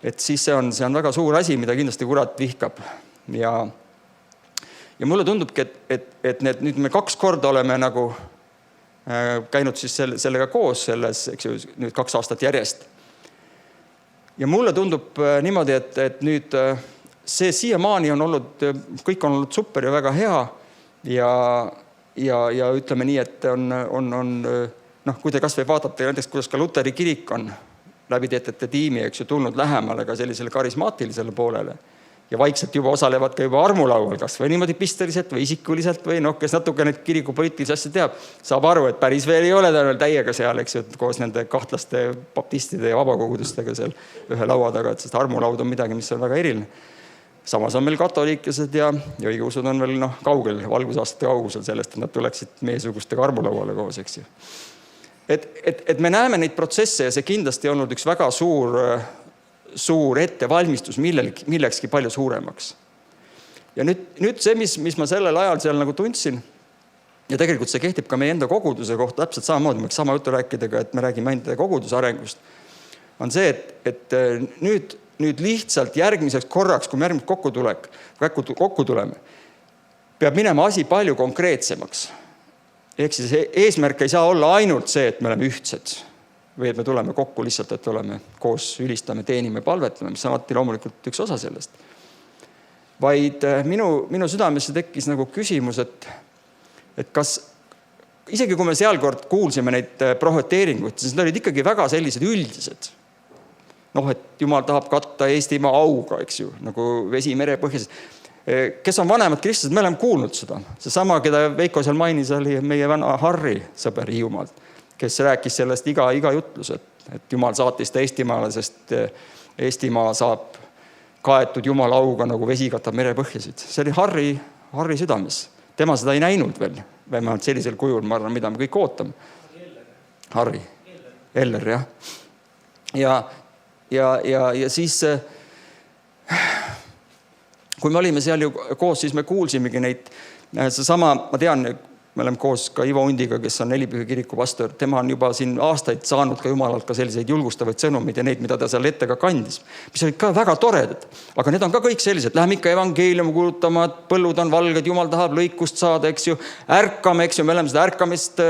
Et siis see on väga suur asi, mida kindlasti kurat vihkab. Ja mulle tundubki, et nüüd me 2 korda oleme nagu käinud siis sellega koos selles, eks ju, nüüd 2 aastat järjest. Ja mulle tundub niimoodi, et nüüd see siiamaani on olnud, kõik on olnud super ja väga hea ja ütleme nii, et kui te kas või vaatate näiteks, kuidas ka Luteri kirik on läbi TTT tiimi, eks ju, tulnud lähemale ka sellisele karismaatilisele poolele ja vaikselt juba osalevad ka juba armulaual, kas või niimoodi pisteliselt või isikuliselt või kes natuke need kiriku poliitilisi asja teab, saab aru, et päris veel ei ole ta veel täiega seal, eks ju, koos nende kahtlaste baptistide ja vabakogudustega seal ühe laua taga, et sest armulaud on midagi, mis on väga eriline. Samas on meil katoliiklased ja õigeusud on veel kaugel, valgusaastate kaugusel sellest, et nad tuleksid meiesugustega armulauale koos, eks ju. Et me näeme neid protsesse ja see kindlasti on olnud üks väga suur ettevalmistus millekski palju suuremaks. Ja nüüd see, mis ma sellel ajal seal nagu tundsin, ja tegelikult see kehtib ka meie enda koguduse kohta, täpselt samamoodi, me sama juttu rääkidega, et me räägime enda koguduse arengust, on see, et nüüd lihtsalt järgmiseks korraks, kui me järgmist kokku tuleme, peab minema asi palju konkreetsemaks. Ehk siis eesmärk ei saa olla ainult see, et me oleme ühtsed või et me tuleme kokku lihtsalt, et oleme koos, ülistame, teenime, palvetame, mis on alati loomulikult üks osa sellest. Vaid minu südamesse tekkis nagu küsimus, et kas, isegi kui me seal kord kuulsime neid prohöteeringuid, siis need olid ikkagi väga sellised üldised. Et Jumal tahab katta Eestimaa auga, eks ju, nagu vesi mere põhjas. Kes on vanemad kristlased, me oleme kuulnud seda. See sama, keda Veiko seal mainis, oli meie vana Harri sõber Hiiumaalt, kes rääkis sellest iga jutlus, et Jumal saatis ta Eestimaale, sest Eestimaa saab kaetud Jumala auga, nagu vesi katab merepõhjasid. See oli Harri südames. Tema seda ei näinud veel, vähemalt sellisel kujul, ma arvan, mida me kõik ootame. Harri. Eller, jah. ja siis, kui me olime seal ju koos, siis me kuulsimegi neid, seesama, ma tean, me oleme koos ka Ivo Undiga, kes on Nelipüha kiriku pastor. Tema on juba siin aastaid saanud ka Jumalalt ka selliseid julgustavaid sõnumeid ja neid, mida ta seal ette ka kandis, mis olid ka väga toredad. Aga need on ka kõik sellised, läheme ikka evangeeliumi kuulutama, et põllud on valged, Jumal tahab lõikust saada, eks ju, ärkame, eks ju, me oleme seda ärkamist,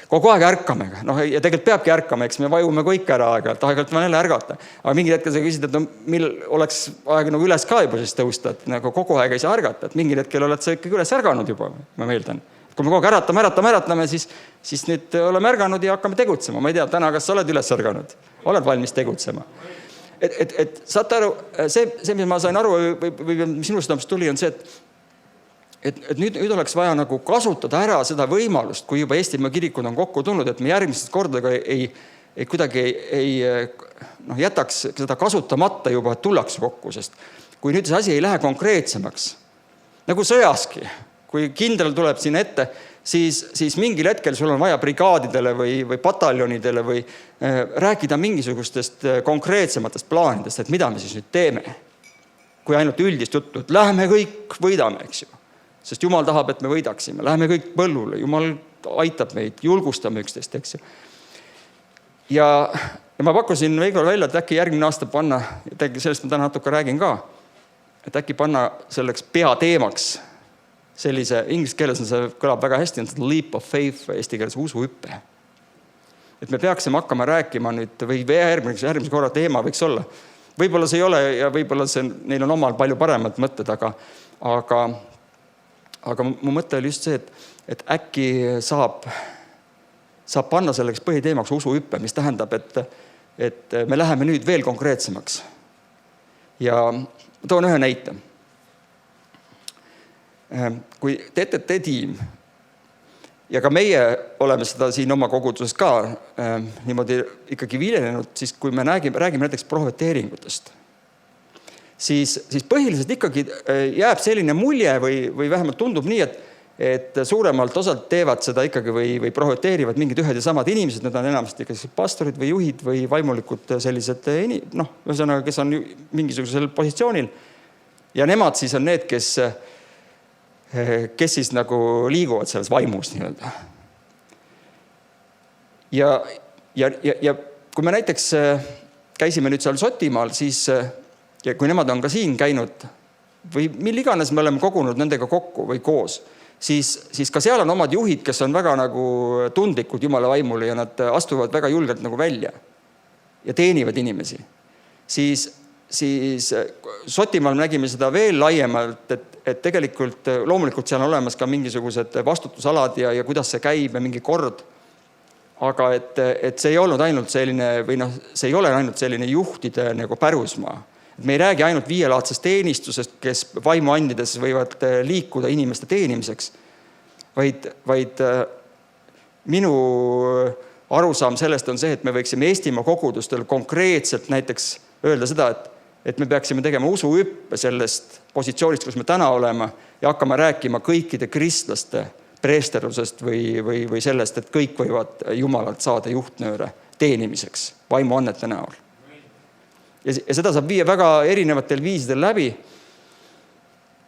kogu aeg ärkame. Ja tegelikult peabki ärkama, eks me vajume kõik ära aeg-ajalt ma jälle ärgata. Aga mingid hetkel sa küsid, et mil oleks aeg üles ka juba siis tõusta, et nagu kogu aeg ei saa ärgata, et mingid hetkel oled sa ikkagi üles ärganud juba, ma meeldan. Kui me kogu aeg äratame, siis nüüd oleme ärganud ja hakkame tegutsema. Ma ei tea, täna, kas sa oled üles ärganud? Oled valmis tegutsema? Et saate aru, see, mis ma sain aru või mis minust tuli, on see, et nüüd oleks vaja nagu kasutada ära seda võimalust, kui juba Eestimaa kirikud on kokku tulnud, et me järgmisest kordadega kuidagi ei jätaks seda kasutamata juba, et tullakse kokku, sest kui nüüd see asi ei lähe konkreetsemaks, nagu sõjaski, kui kindral tuleb siin ette, siis mingil hetkel sul on vaja brigaadidele või pataljonidele või rääkida mingisugustest konkreetsematest plaanidest, et mida me siis nüüd teeme. Kui ainult üldist juttu, et läheme kõik võidame, eks ju. Sest Jumal tahab, et me võidaksime. Läheme kõik põllule, Jumal aitab meid, julgustame üksteist, eks ju. Ja ma pakkusin Veigole välja, et äkki järgmine aasta panna, sellest ma täna natuke räägin ka, et äkki panna selleks peateemaks sellise, inglise keeles see kõlab väga hästi, on leap of faith, eesti keeles usuhüppe. Et me peaksime hakkama rääkima nüüd, või järgmise korra teema võiks olla. Võib-olla see ei ole ja võib-olla neil on omal palju paremad mõtted, aga mu mõte oli just see, et äkki saab panna selleks põhiteemaks usuhüppe, mis tähendab, et me läheme nüüd veel konkreetsemaks. Ja toon ühe näite. Kui TTT tiim ja ka meie oleme seda siin oma koguduses ka niimoodi ikkagi viljelenud, siis kui me räägime näiteks prohveteeringutest, siis põhiliselt ikkagi jääb selline mulje või vähemalt tundub nii, et suuremalt osalt teevad seda ikkagi või prohveteerivad mingid ühed ja samad inimesed, need on enamasti ikkagi pastorid või juhid või vaimulikud sellised, ühesõnaga, kes on mingisugusel positsioonil ja nemad siis on need, kes siis nagu liiguvad selles vaimus nii-öelda. Ja kui me näiteks käisime nüüd seal Sotimaal, siis ja kui nemad on ka siin käinud või mil iganes me oleme kogunud nendega kokku või koos, siis ka seal on omad juhid, kes on väga nagu tundlikud Jumala vaimule ja nad astuvad väga julgelt nagu välja ja teenivad inimesi. Siis Sotimaal nägime seda veel laiemalt, et tegelikult loomulikult seal on olemas ka mingisugused vastutusalad ja kuidas see käib ja mingi kord. Aga et see ei olnud ainult selline, või see ei ole ainult selline juhtide nagu pärusmaa. Me ei räägi ainult viielaadsest teenistusest, kes vaimuandides võivad liikuda inimeste teenimiseks, vaid minu arusaam sellest on see, et me võiksime Eestimaa kogudustel konkreetselt näiteks öelda seda, et me peaksime tegema usuhüppe sellest positsioonist, kus me täna oleme ja hakkama rääkima kõikide kristlaste preesterlusest või sellest, et kõik võivad Jumalalt saada juhtnööre teenimiseks vaimuannete näol. Ja seda saab viia väga erinevatel viisidel läbi.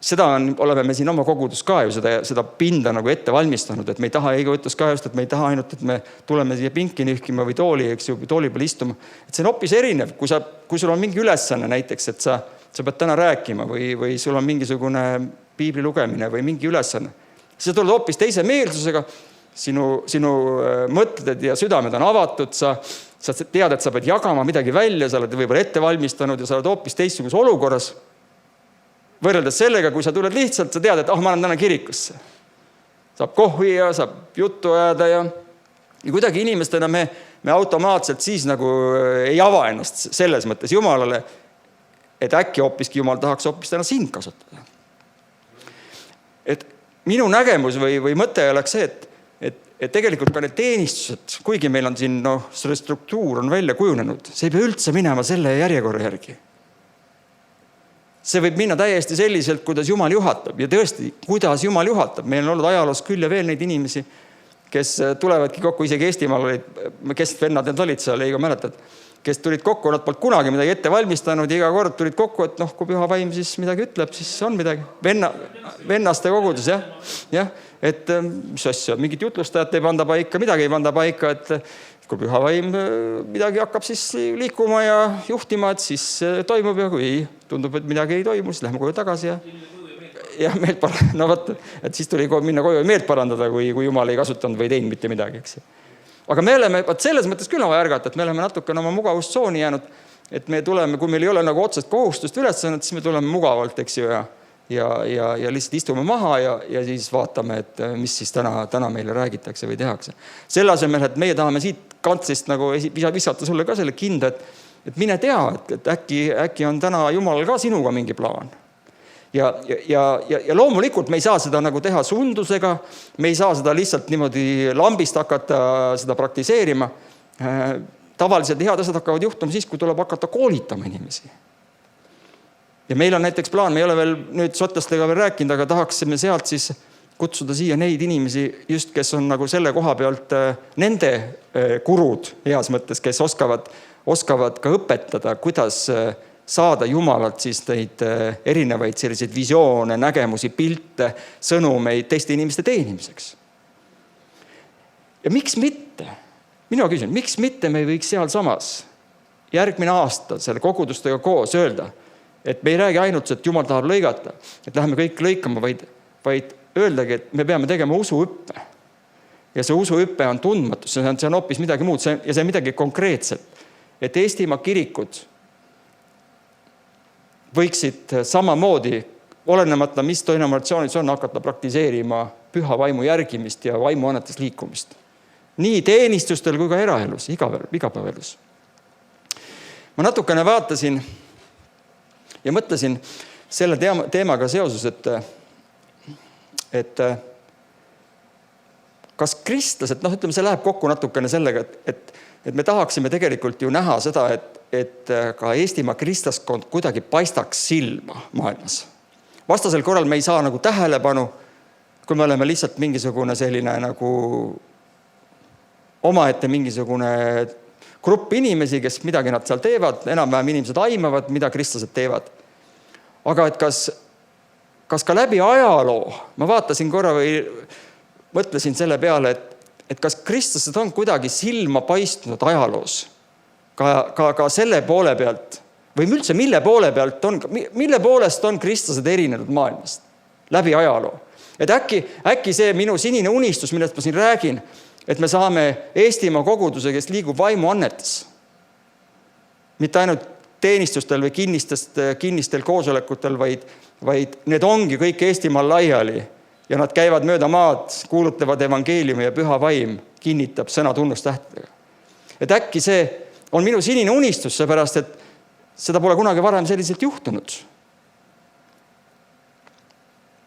Seda oleme me siin oma kogudus ka ju seda pinda nagu ette valmistanud, et me ei taha egoütlus ka just, et me ei taha ainult, et me tuleme siia pinki nühkima või tooli, eks ju, tooli peal istuma. Et see on hoopis erinev, kui sul on mingi ülesanne näiteks, et sa pead täna rääkima või sul on mingisugune piibli lugemine või mingi ülesanne. Sa tuled hoopis teise meelsusega, sinu mõtted ja südamed on avatud, sa tead, et sa pead jagama midagi välja, sa oled võib-olla ette valmistanud ja sa oled hoopis teistsuguse olukorras. Võrreldes sellega, kui sa tuled lihtsalt, sa tead, et ma olen täna kirikusse. Saab kohvi ja saab juttu ajada ja kuidagi inimestena me automaatselt siis nagu ei ava ennast selles mõttes Jumalale, et äkki hoopiski Jumal tahaks hoopis täna sind kasutada. Et minu nägemus või mõte oleks see, et tegelikult ka need teenistused, kuigi meil on siin selle struktuur on välja kujunenud, see ei pea üldse minema selle järjekorra järgi. See võib minna täiesti selliselt, kuidas Jumal juhatab ja tõesti, kuidas Jumal juhatab. Meil on olnud ajaloos küll ja veel neid inimesi, kes tulevadki kokku, isegi Eestimaal olid, kes vennad need olid seal, ei mäletad, kes tulid kokku, nad polnud kunagi midagi ette valmistanud ja iga kord tulid kokku, et kui püha vaim siis midagi ütleb, siis on midagi. Vennaste kogudus, jah. Et mis asja, mingit jutlustajat ei panda paika, midagi ei panda paika, et kui püha vaim midagi hakkab siis liikuma ja juhtima, et siis toimub ja kui tundub, et midagi ei toimu, siis lähme koju tagasi ja meelt parandada. No võt, et siis tuli minna koju ja meelt parandada, kui Jumal ei kasutanud või teinud mitte midagi, eks. Aga me oleme, selles mõttes küll on vaja ärgata, et me oleme natuke oma mugavustsooni jäänud, et me tuleme, kui meil ei ole nagu otsest kohustust ülesannet, siis me tuleme mugavalt, eks ju, ja lihtsalt istume maha ja siis vaatame, et mis siis täna meile räägitakse või tehakse. Selle asemel, et meie tahame siit kantsist nagu visata sulle ka selle kinda, et mine tea, et äkki on täna Jumalal ka sinuga mingi plaan. Ja loomulikult me ei saa seda nagu teha sundusega, me ei saa seda lihtsalt niimoodi lambist hakata seda praktiseerima. Tavaliselt head asjad hakkavad juhtuma siis, kui tuleb hakata koolitama inimesi. Ja meil on näiteks plaan, me ei ole veel nüüd sotlastega veel rääkinud, aga tahaksime sealt siis kutsuda siia neid inimesi, just kes on nagu selle koha pealt nende kurud heas mõttes, kes oskavad ka õpetada, kuidas saada Jumalalt siis neid erinevaid selliseid visioone, nägemusi, pilte, sõnumeid teiste inimeste teenimiseks. Ja miks mitte? Mina küsin, miks mitte me võiks seal samas järgmine aasta selle kogudustega koos öelda, et me ei räägi ainult, et Jumal tahab lõigata, et läheme kõik lõikama, vaid öeldagi, et me peame tegema usuhüppe. Ja see usuhüppe on tundmatus, see on hoopis midagi muud ja see on midagi konkreetset. Et Eestimaa kirikud võiksid samamoodi, olenemata mis denominatsioonis on, hakata praktiseerima püha vaimu järgimist ja vaimuannetes liikumist. Nii teenistustel kui ka eraelus, igapäevelus. Ma natukene vaatasin ja mõtlesin selle teemaga seoses, et kas kristlased, ütleme, see läheb kokku natukene sellega, et me tahaksime tegelikult ju näha seda, et ka Eestimaa kristlaskond kuidagi paistaks silma maailmas. Vastasel korral me ei saa nagu tähelepanu, kui me oleme lihtsalt mingisugune selline nagu omaette mingisugune grupp inimesi, kes midagi nad seal teevad, enam-vähem inimesed aimavad, mida kristlased teevad. Aga et kas ka läbi ajaloo, ma vaatasin korra või mõtlesin selle peale, et kas kristlased on kuidagi silma paistnud ajaloos ka selle poole pealt või üldse mille poolest on kristlased erinenud maailmast läbi ajaloo. Et äkki see minu sinine unistus, millest ma siin räägin, et me saame Eestimaa koguduse, kes liigub vaimuannetes. Mitte ainult teenistustel või kinnistel koosolekutel, vaid need ongi kõik Eestimaal laiali ja nad käivad mööda maad, kuulutavad evangeeliumi ja püha vaim kinnitab sõna tunnustähtedega. Et äkki see on minu sinine unistus, seepärast, et seda pole kunagi varem selliselt juhtunud.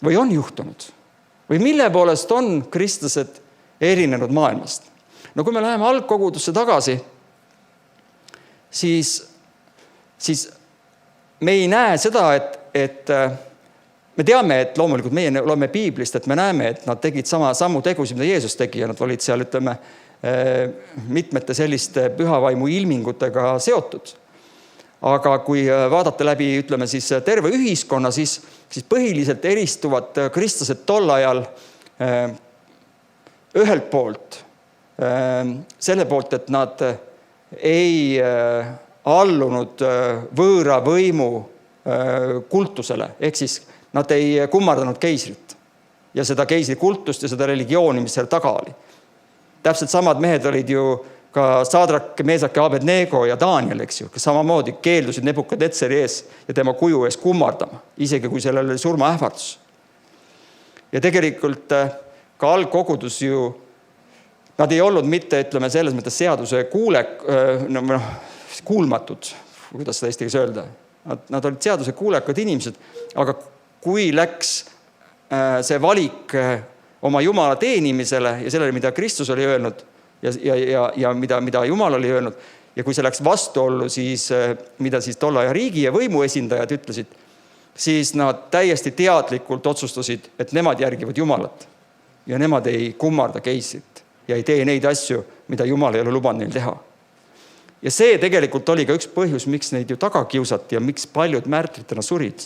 Või on juhtunud? Või mille poolest on kristlased erinenud maailmast? No kui me läheme algkogudusse tagasi, siis me ei näe seda, et me teame, et loomulikult meie loeme piiblist, et me näeme, et nad tegid samu tegusid, mida Jeesus tegi ja nad olid seal, ütleme, mitmete selliste pühavaimu ilmingutega seotud. Aga kui vaadata läbi, ütleme siis terve ühiskonna, siis põhiliselt eristuvad kristlased tol ajal ühelt poolt selle poolt, et nad ei allunud võõra võimu kultusele, ehk siis nad ei kummardanud keisrit ja seda keisri kultust ja seda religiooni, mis seal taga oli. Täpselt samad mehed olid ju ka Sadrak, Meesak ja Abednego ja Daniel, eks ju, kes samamoodi keeldusid Nebukadnetsari ees ja tema kuju ees kummardama, isegi kui sellel oli surmaähvardus. Ja tegelikult ka algkogudus ju, nad ei olnud mitte, ütleme, selles mõttes seaduse kuulmatud, kuidas seda eesti keeles öelda. Nad olid seaduse kuulekad inimesed, aga kui läks see valik oma Jumala teenimisele ja sellele, mida Kristus oli öelnud ja mida Jumal oli öelnud, ja kui see läks vastuollu, siis mida siis tolla ja riigi ja võimu esindajad ütlesid, siis nad täiesti teadlikult otsustasid, et nemad järgivad Jumalat ja nemad ei kummarda keisrit ja ei tee neid asju, mida Jumal ei ole lubanud neil teha. Ja see tegelikult oli ka üks põhjus, miks neid ju taga kiusati ja miks paljud märtritena surid.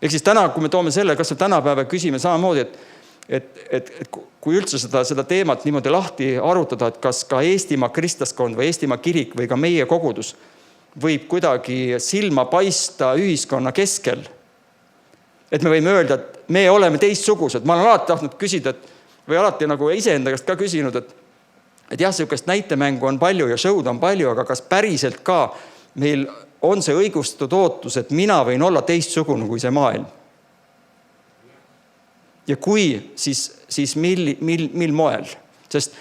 Ehk siis täna, kui me toome selle, kas me tänapäeva küsime samamoodi, et kui üldse seda teemat niimoodi lahti arutada, et kas ka Eestimaa kristlaskond või Eestimaa kirik või ka meie kogudus võib kuidagi silma paista ühiskonna keskel. Et me võime öelda, et me oleme teistsugused. Ma olen alati tahtnud küsida, või alati nagu iseenda käest ka küsinud, et jah, sellist näitemängu on palju ja show'd on palju, aga kas päriselt ka meil on see õigustatud ootus, et mina võin olla teistsugune kui see maailm? Ja kui, siis mil moel? Sest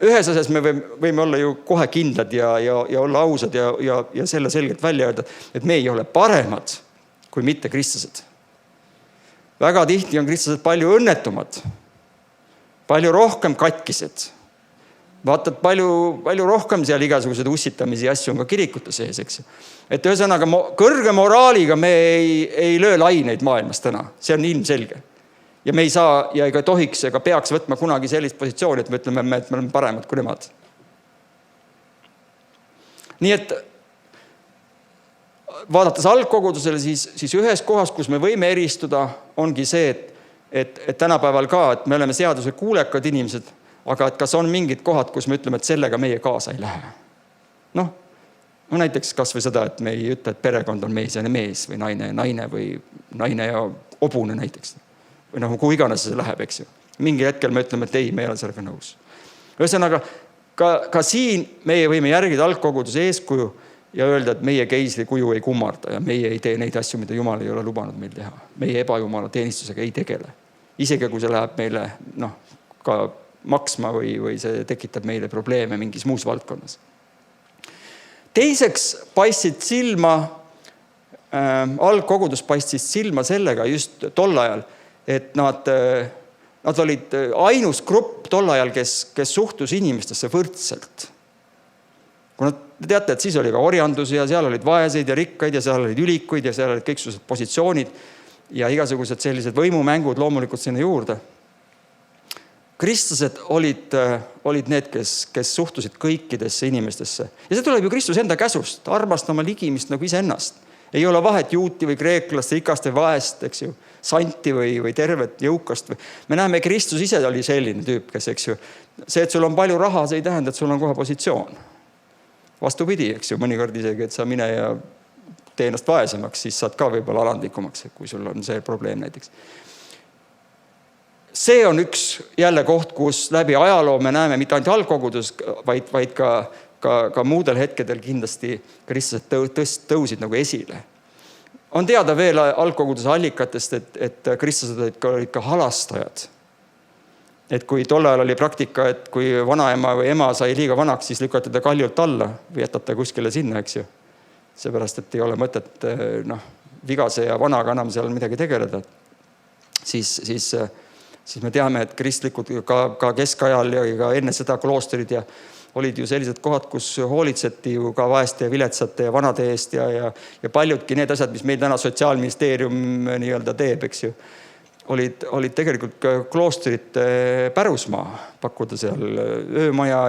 ühes asjas me võime olla ju kohe kindlad ja olla ausad ja selle selgelt välja öelda, et me ei ole paremad kui mitte kristlased. Väga tihti on kristlased palju õnnetumad, palju rohkem katkised. Vaatad palju rohkem seal igasugused ussitamisi ja asju on ka kirikute sees, eks. Et ühesõnaga kõrge moraaliga me ei löö laineid maailmas täna. See on ilmselge. Ja me ei saa ja ega tohiks ega peaks võtma kunagi sellist positsiooni, et me ütleme, et me oleme paremad kui nemad. Nii et vaadates algkogudusele, siis ühes kohas, kus me võime eristuda, ongi see, et tänapäeval ka, et me oleme seaduse kuulekad inimesed, aga et kas on mingid kohad, kus me ütleme, et sellega meie kaasa ei lähe. No näiteks kas või seda, et me ei ütle, et perekond on mees ja mees või naine või naine ja obune näiteks. Või kui iganes see läheb, eks ju. Mingi hetkel me ütleme, et ei, me ei ole sellega nõus. Ühesõnaga, ka siin meie võime järgida algkoguduse eeskuju ja öelda, et meie keisri kuju ei kummarda ja meie ei tee neid asju, mida Jumal ei ole lubanud meil teha. Meie ebajumala teenistusega ei tegele. Isegi kui see läheb meile ka maksma või see tekitab meile probleeme mingis muus valdkonnas. Teiseks paistsid silma, algkogudus paistsid silma sellega just tol ajal, et nad olid ainus grupp tol ajal, kes suhtus inimestesse võrdselt. Kuna te teate, et siis oli ka orjandus ja seal olid vaeseid ja rikkaid ja seal olid ülikuid ja seal olid kõiksugused positsioonid ja igasugused sellised võimumängud loomulikult sinna juurde. Kristlased olid need, kes suhtusid kõikidesse inimestesse. Ja see tuleb ju Kristus enda käsust, armasta oma ligimist nagu iseennast. Ei ole vahet juuti või kreeklast, rikast või vaest, eks ju, santi või tervet jõukast. Me näeme, Kristus ise oli selline tüüp, kes, eks ju, see, et sul on palju raha, see ei tähenda, et sul on kohe positsioon. Vastupidi, eks ju, mõnikord isegi, et sa mine ja tee ennast vaesemaks, siis saad ka võib-olla alandlikumaks, kui sul on see probleem näiteks. See on üks jälle koht, kus läbi ajaloo me näeme mitte ainult algkogudus, vaid ka muudel hetkedel kindlasti kristlased tõusid nagu esile. On teada veel algkoguduse allikatest, et kristlased olid ka halastajad. Et kui tol ajal oli praktika, et kui vanaema või ema sai liiga vanaks, siis lükati ta kaljult alla või jätate kuskile sinna, eks ju. Seepärast, et ei ole mõtet vigase ja vanaga enam seal midagi tegeleda. Siis me teame, et kristlikud ka keskajal ja ka enne seda kloosterid ja olid ju sellised kohad, kus hoolitseti ju ka vaeste ja viletsate ja vanade eest ja paljudki need asjad, mis meil täna Sotsiaalministeerium nii-öelda teeb, eks ju, olid tegelikult kloosterite pärusmaa, pakkuda seal öömaja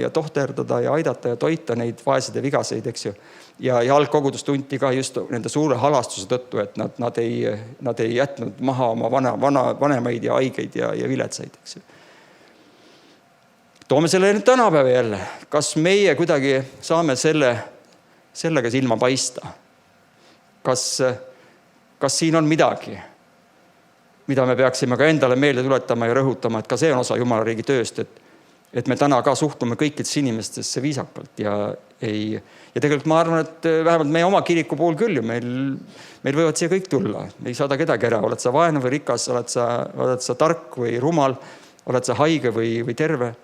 ja tohterdada ja aidata ja toita neid vaesed ja vigaseid, eks ju. Ja algkogudus tunti ka just nende suure halastuse tõttu, et nad ei jätnud maha oma vanemaid ja haigeid ja viletsaid, eks ju. Toome selle nüüd tänapäeva jälle. Kas meie kuidagi saame sellega silma paista? Kas siin on midagi, mida me peaksime ka endale meelde tuletama ja rõhutama, et ka see on osa Jumala riigi tööst, et me täna ka suhtume kõikidesse inimestesse viisakalt ja tegelikult ma arvan, et vähemalt meie oma kiriku puhul küll ju meil võivad siia kõik tulla. Ei saada kedagi ära, oled sa vaene või rikas, oled sa tark või rumal, oled sa haige või terve.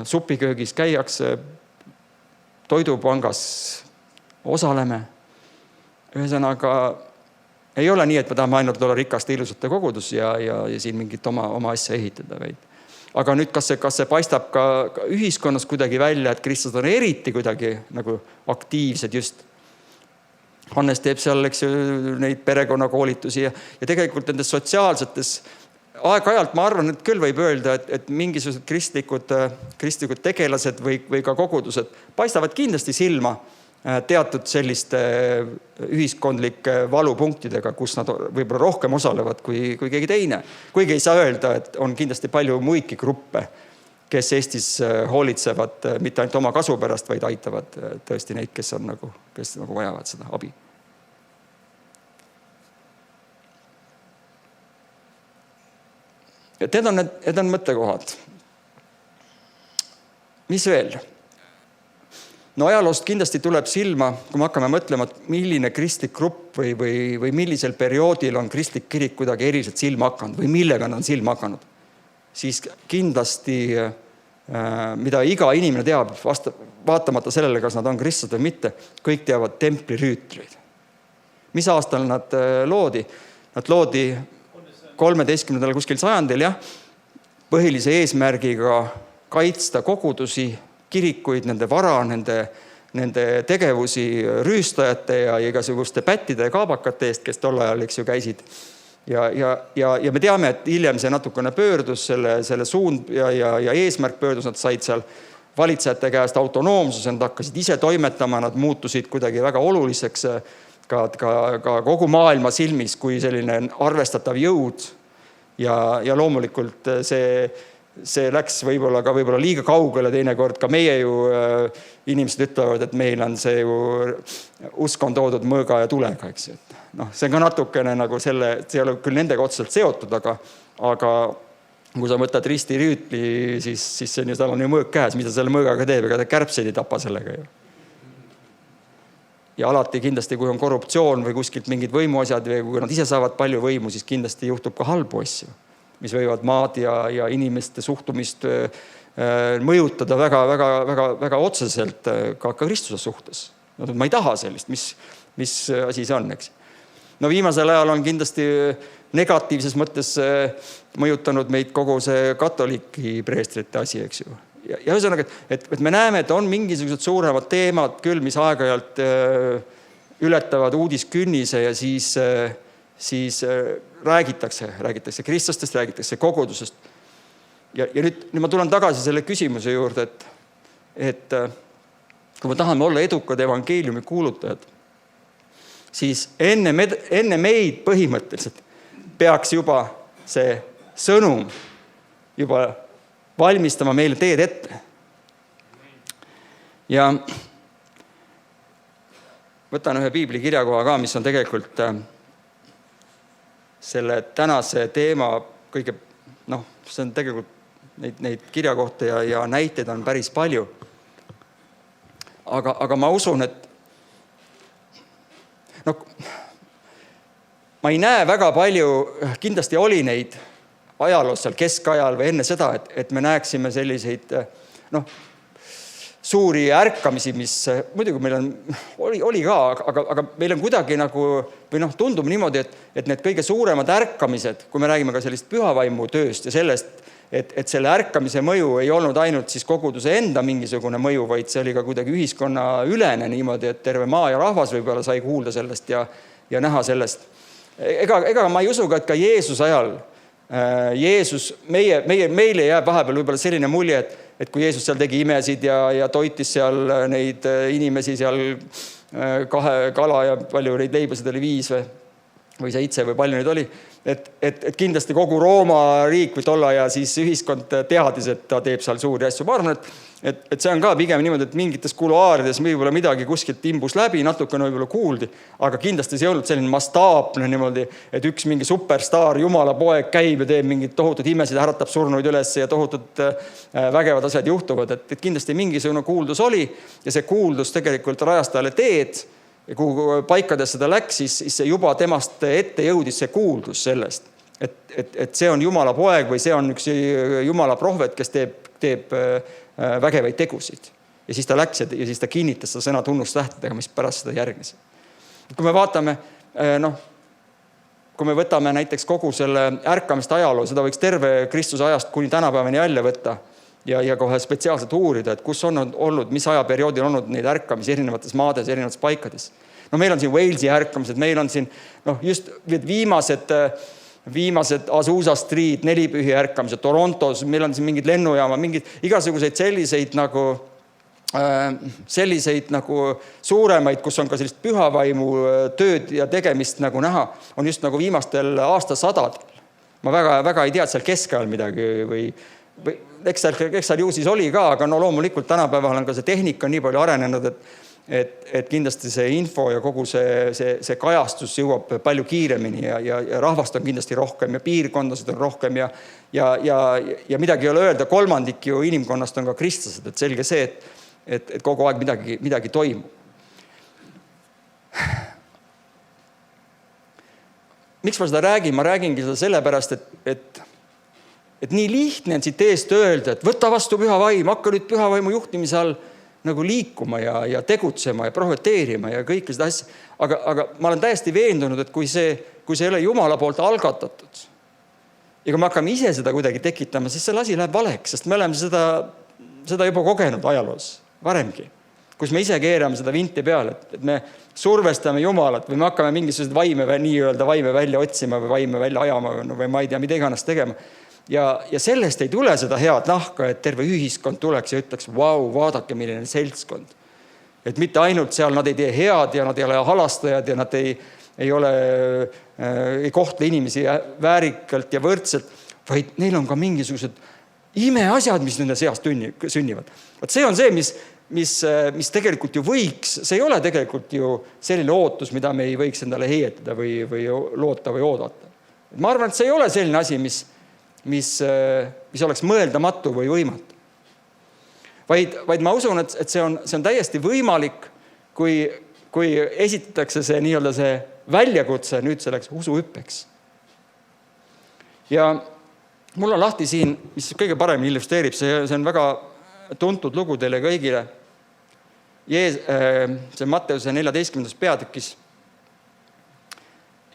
Supiköögis käiakse, toidupangas osaleme. Ühesõnaga, ei ole nii, et me tahame ainult olla rikaste ilusate kogudus ja siin mingit oma asja ehitada. Aga nüüd, kas see paistab ka ühiskonnas kuidagi välja, et kristlased on eriti kuidagi nagu aktiivsed just. Hannes teeb seal, eks ju, neid perekonnakoolitusi ja tegelikult nendes sotsiaalsetes aeg-ajalt ma arvan, et küll võib öelda, et mingisugused kristlikud tegelased või ka kogudused paistavad kindlasti silma teatud selliste ühiskondlike valupunktidega, kus nad võib-olla rohkem osalevad kui keegi teine. Kuigi ei saa öelda, et on kindlasti palju muidki gruppe, kes Eestis hoolitsevad mitte ainult oma kasu pärast, vaid aitavad tõesti neid, kes vajavad seda abi. Need on mõttekohad. Mis veel? No ajaloost kindlasti tuleb silma, kui me hakkame mõtlema, milline kristlik grupp või millisel perioodil on kristlik kirik kuidagi eriliselt silma hakanud või millega nad on silma hakanud. Siis kindlasti, mida iga inimene teab, vaatamata sellele, kas nad on kristlased või mitte, kõik teavad templirüütleid. Mis aastal nad loodi? Nad loodi 13. kuskil sajandil, põhilise eesmärgiga kaitsta kogudusi, kirikuid, nende vara, nende tegevusi rüüstajate ja igasuguste pättide ja kaabakate eest, kes tol ajal käisid. Ja me teame, et hiljem see natukene pöördus, selle suund ja eesmärk pöördus, nad said seal valitsejate käest autonoomsuse, nad hakkasid ise toimetama, nad muutusid kuidagi väga oluliseks ka kogu maailma silmis kui selline arvestatav jõud. Ja loomulikult see läks võib-olla liiga kaugele teinekord. Ka meie ju inimesed ütlevad, et meil on see ju usk on toodud mõõga ja tulega, eks. See on ka natukene nagu see ei ole küll nendega otseselt seotud, aga kui sa võtad ristirüütli, siis see on ju, tal on ju mõõg käes, mida selle mõõgaga teeb, ega ta kärbseid ei tapa sellega ju. Ja alati kindlasti, kui on korruptsioon või kuskilt mingid võimuasjad või kui nad ise saavad palju võimu, siis kindlasti juhtub ka halbu asju, mis võivad maad ja inimeste suhtumist mõjutada väga otseselt ka Kristuse suhtes. Ma ei taha sellist, mis asi see on, eks. No viimasel ajal on kindlasti negatiivses mõttes mõjutanud meid kogu see katoliiki preestrite asi, eks ju. Ja ühesõnaga, et me näeme, et on mingisugused suuremad teemad küll, mis aeg-ajalt ületavad uudiskünnise ja siis räägitakse kristlastest, räägitakse kogudusest. Ja nüüd ma tulen tagasi selle küsimuse juurde, et kui me tahame olla edukad evangeeliumi kuulutajad, siis enne meid põhimõtteliselt peaks juba see sõnum juba valmistama meile teed ette. Ja võtan ühe piibli kirjakoha ka, mis on tegelikult selle tänase teema kõige, see on tegelikult neid kirjakohti ja näiteid on päris palju. Aga ma usun, et ma ei näe väga palju, kindlasti oli neid ajaloos seal keskajal või enne seda, et me näeksime selliseid suuri ärkamisi, mis muidugi meil oli ka, aga meil on kuidagi nagu, või tundub niimoodi, et need kõige suuremad ärkamised, kui me räägime ka sellist pühavaimu tööst ja sellest, et selle ärkamise mõju ei olnud ainult siis koguduse enda mingisugune mõju, vaid see oli ka kuidagi ühiskonna ülene niimoodi, et terve maa ja rahvas võib-olla sai kuulda sellest ja näha sellest. Ega ma ei usu ka, et ka Jeesuse ajal meile jääb vahepeal võib-olla selline mulje, et kui Jeesus seal tegi imesid ja toitis seal neid inimesi seal 2 kala ja palju neid leibasid oli 5 või 7 või palju neid oli, et kindlasti kogu Rooma riik või tolla ja siis ühiskond teadis, et ta teeb seal suuri asju. Ma arvan, et see on ka pigem niimoodi, et mingites kuluaarides võib-olla midagi kuskilt imbus läbi, natukene võib-olla kuuldi, aga kindlasti see ei olnud selline mastaapne niimoodi, et üks mingi superstaar, jumala poeg käib ja teeb mingid tohutud imesid, äratab surnuid üles ja tohutud vägevad asjad juhtuvad. Et kindlasti mingisugune kuuldus oli ja see kuuldus tegelikult rajas talle teed ja kuhu paikades seda läks, siis see juba temast ette jõudis see kuuldus sellest, et see on jumala poeg või see on üks jumala prohvet, kes teeb vägevaid tegusid. Ja siis ta läks ja siis ta kinnitas seda sõna tunnustähtedega, mis pärast seda järgnes. Kui me vaatame, kui me võtame näiteks kogu selle ärkamist ajaloo, seda võiks terve Kristuse ajast kuni tänapäevani välja võtta ja kohe spetsiaalselt uurida, et kus on olnud, mis ajaperioodil on olnud neid ärkamisi erinevates maades, erinevates paikades. Meil on siin Walesi ärkamised, meil on siin just viimased viimased Azusa Street, nelipühi ärkamised, Torontos, meil on siin mingid lennujaama, mingid igasuguseid selliseid nagu suuremaid, kus on ka sellist pühavaimu tööd ja tegemist nagu näha, on just nagu viimastel aastasadadel. Ma väga ei tea, et seal keskajal midagi või eks seal ju siis oli ka, aga no loomulikult tänapäeval on ka see tehnika nii palju arenenud, et kindlasti see info ja kogu see kajastus jõuab palju kiiremini ja rahvast on kindlasti rohkem ja piirkondasid on rohkem ja midagi ei ole öelda, kolmandik ju inimkonnast on ka kristlased, et selge see, et kogu aeg midagi toimub. Miks ma seda räägin? Ma räägingi seda sellepärast, et nii lihtne on siit eest öelda, et võta vastu püha vaim, hakka nüüd püha vaimu juhtimise all nagu liikuma ja tegutsema ja profeteerima ja kõike seda asja. Aga ma olen täiesti veendunud, et kui see ei ole Jumala poolt algatatud ja kui me hakkame ise seda kuidagi tekitama, siis see asi läheb valeks, sest me oleme seda juba kogenud ajaloos varemgi, kus me ise keerame seda vinti peale, et me survestame Jumalat või me hakkame mingisugused vaime välja otsima või vaime välja ajama või ma ei tea, mida iganes tegema. Ja sellest ei tule seda head nahka, et terve ühiskond tuleks ja ütleks, vau, vaadake, milline seltskond. Et mitte ainult seal nad ei tee head ja nad ei ole halastajad ja nad ei kohtle inimesi väärikalt ja võrdselt, vaid neil on ka mingisugused imeasjad, mis nende seast sünnivad. See on see, mis tegelikult ju võiks, see ei ole tegelikult ju selline ootus, mida me ei võiks endale heietada või loota või oodata. Ma arvan, et see ei ole selline asi, mis oleks mõeldamatu või võimatu. Vaid ma usun, et see on täiesti võimalik, kui esitatakse see nii-öelda see väljakutse nüüd selleks usuhüppeks. Ja mul on lahti siin, mis kõige paremini illustreerib, see on väga tuntud lugu teile kõigile. See Matteuse 14. peatükis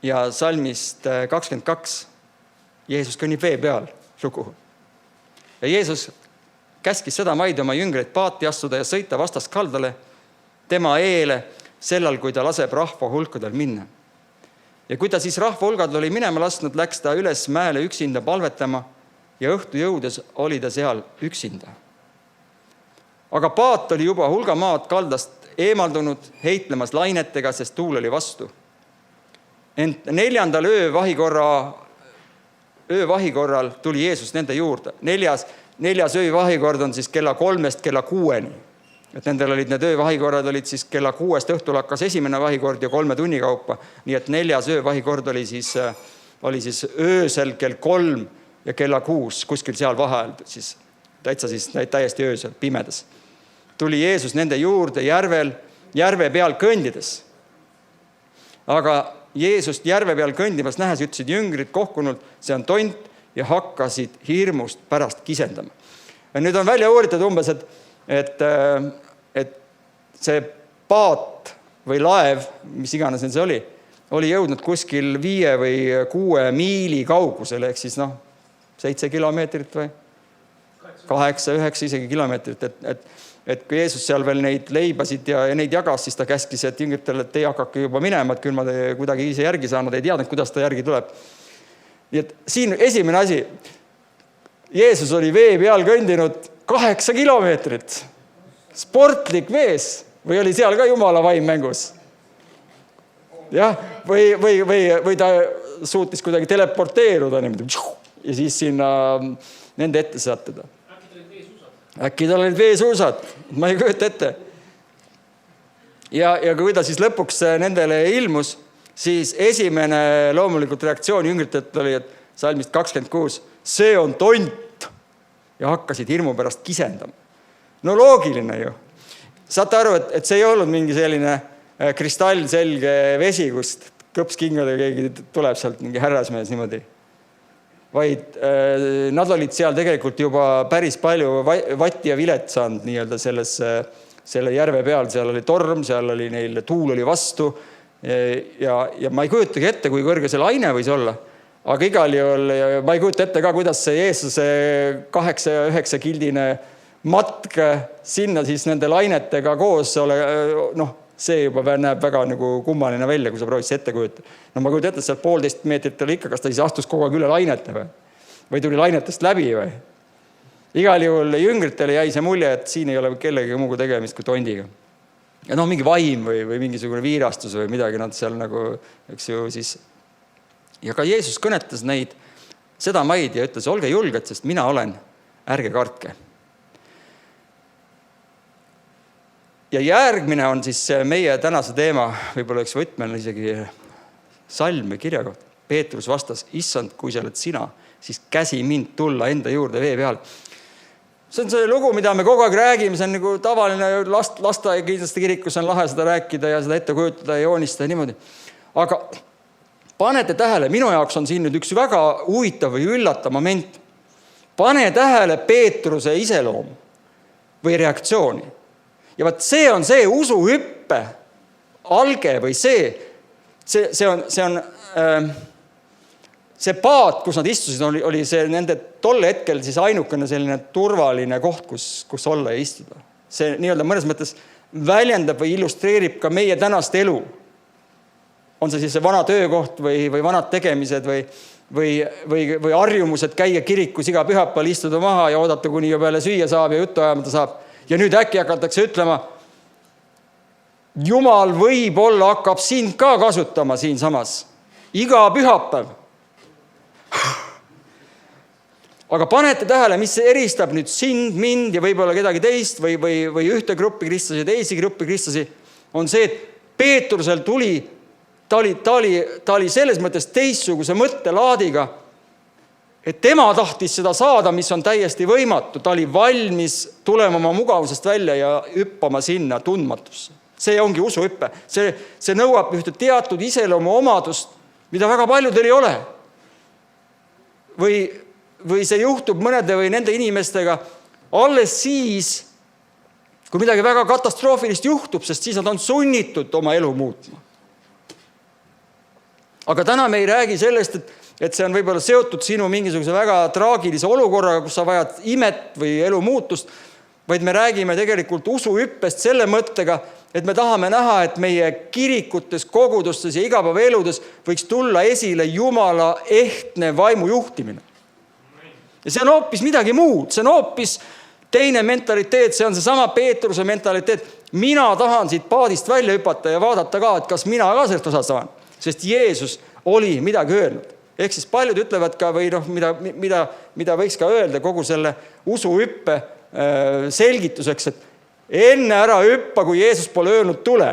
ja salmist 22. Jeesus kõnnib vee peal lugu. Ja Jeesus käskis seda maid oma jüngreid paati astuda ja sõita vastast kaldale tema eele sellal, kui ta laseb rahva hulkadel minna. Ja kui ta siis rahva hulkadel oli minema lasknud, läks ta üles mäele üksinda palvetama ja õhtu jõudes oli ta seal üksinda. Aga paat oli juba hulga maad kaldast eemaldunud, heitlemas lainetega, sest tuul oli vastu. Ent 4. öövahikorral tuli Jeesus nende juurde. 4. öövahikord on siis kella 3-st kella 6-ni. Et nendel olid need öövahikorrad olid siis kella 6-st õhtul hakkas esimene vahikord ja 3 tunni kaupa. Nii et 4. öövahikord oli siis öösel kell 3 ja kella 6 kuskil seal vahel, siis täiesti öösel, pimedas. Tuli Jeesus nende juurde järve peal kõndides. Aga Jeesust järve peal kõndimas nähes ütlesid jüngrid kohkunult, see on tont ja hakkasid hirmust pärast kisendama. Ja nüüd on välja uuritud umbes, et see paat või laev, mis iganes see oli jõudnud kuskil 5 või 6 miili kaugusele, ehk siis 7 kilomeetrit või 8-9 isegi kilomeetrit, et kui Jeesus seal veel neid leibasid ja neid jagas, siis ta käskis, et jüngritele, et te hakake juba minema, et küll ma te kuidagi ise järgi saan, nad ei teadnud, kuidas ta järgi tuleb. Nii et siin esimene asi, Jeesus oli vee peal kõndinud 8 kilomeetrit. Sportlik vees või oli seal ka Jumala vaim mängus? Jah, või ta suutis kuidagi teleporteeruda ja siis sinna nende ette sattuda. Äkki tal olid veesuusad, ma ei kujuta ette. Ja kui ta siis lõpuks nendele ilmus, siis esimene loomulikult reaktsioon jüngritelt oli, et salmist 26, see on tont ja hakkasid hirmu pärast kisendama. No loogiline ju. Saate aru, et see ei olnud mingi selline kristallselge vesi, kust kõpskingade keegi tuleb sealt mingi härrasmees niimoodi. Vaid nad olid seal tegelikult juba päris palju vatti ja vilet saanud nii-öelda selle järve peal. Seal oli torm, seal oli neil tuul oli vastu ja ma ei kujutagi ette, kui kõrge see laine võis olla. Aga igal juhul ma ei kujuta ette ka, kuidas see Jeesuse 8-9 kildine matk sinna siis nende lainetega koos see juba näeb väga nagu kummaline välja, kui sa proovid ette kujutada. No ma kujutan ette, seal 1,5 meetrit oli ikka, kas ta siis astus kogu aeg üle lainete või tuli lainetest läbi või? Igal juhul jüngritele jäi see mulje, et siin ei ole kellegi muuga tegemist kui tondiga. Ja mingi vaim või mingisugune viirastus või midagi nad seal nagu, eks ju siis. Ja ka Jeesus kõnetas neid seda maid ja ütles, olge julged, sest mina olen, ärge kartke. Ja järgmine on siis meie tänase teema, võib-olla üks võtmel isegi salm või kirja kohta. Peetrus vastas, issand, kui sa oled sina, siis käsi mind tulla enda juurde vee peal. See on see lugu, mida me kogu aeg räägime, see on nagu tavaline lasteaia kindlasti kirikus on lahe seda rääkida ja seda ette kujutada ja joonistada ja niimoodi. Aga panete tähele, minu jaoks on siin nüüd üks väga huvitav või üllatav moment. Pane tähele Peetruse iseloomu või reaktsiooni. Ja vaat see on see usuhüppe alge või see on see paat, kus nad istusid, oli see nende tolle hetkel siis ainukene selline turvaline koht, kus olla ja istuda. See nii-öelda mõnes mõttes väljendab või illustreerib ka meie tänast elu. On see siis see vana töökoht või vanad tegemised või harjumused käia kirikus iga pühapäeval istuda maha ja oodata, kuni jo peale süüa saab ja juttu ajamata saab. Ja nüüd äkki hakatakse ütlema, Jumal võib-olla hakkab sind ka kasutama siin samas. Iga pühapäev. Aga panete tähele, mis eristab nüüd sind, mind ja võib-olla kedagi teist või ühte gruppi kristlasi ja teisi gruppi kristlasi, on see, et Peetrusel ta oli selles mõttes teistsuguse mõttelaadiga, et tema tahtis seda saada, mis on täiesti võimatu. Ta oli valmis tulema oma mugavusest välja ja hüppama sinna tundmatusse. See ongi usuhüppe. See nõuab ühte teatud iseloomu omadust, mida väga paljudel ei ole. Või see juhtub mõnede või nende inimestega alles siis, kui midagi väga katastroofilist juhtub, sest siis nad on sunnitud oma elu muutma. Aga täna me ei räägi sellest, et see on võib-olla seotud sinu mingisuguse väga traagilise olukorraga, kus sa vajad imet või elu muutust, vaid me räägime tegelikult usuhüppest selle mõttega, et me tahame näha, et meie kirikutes, kogudustes ja igapäevaeludes võiks tulla esile Jumala ehtne vaimu juhtimine. Ja see on hoopis midagi muud, see on hoopis teine mentaliteet, see on seesama Peetruse mentaliteet. Mina tahan siit paadist välja hüpata ja vaadata ka, et kas mina ka sellest osa saan, sest Jeesus oli midagi öelnud. Ehk siis paljud ütlevad ka, või mida võiks ka öelda kogu selle usuhüppe selgituseks, et enne ära hüppa, kui Jeesus pole öelnud tule.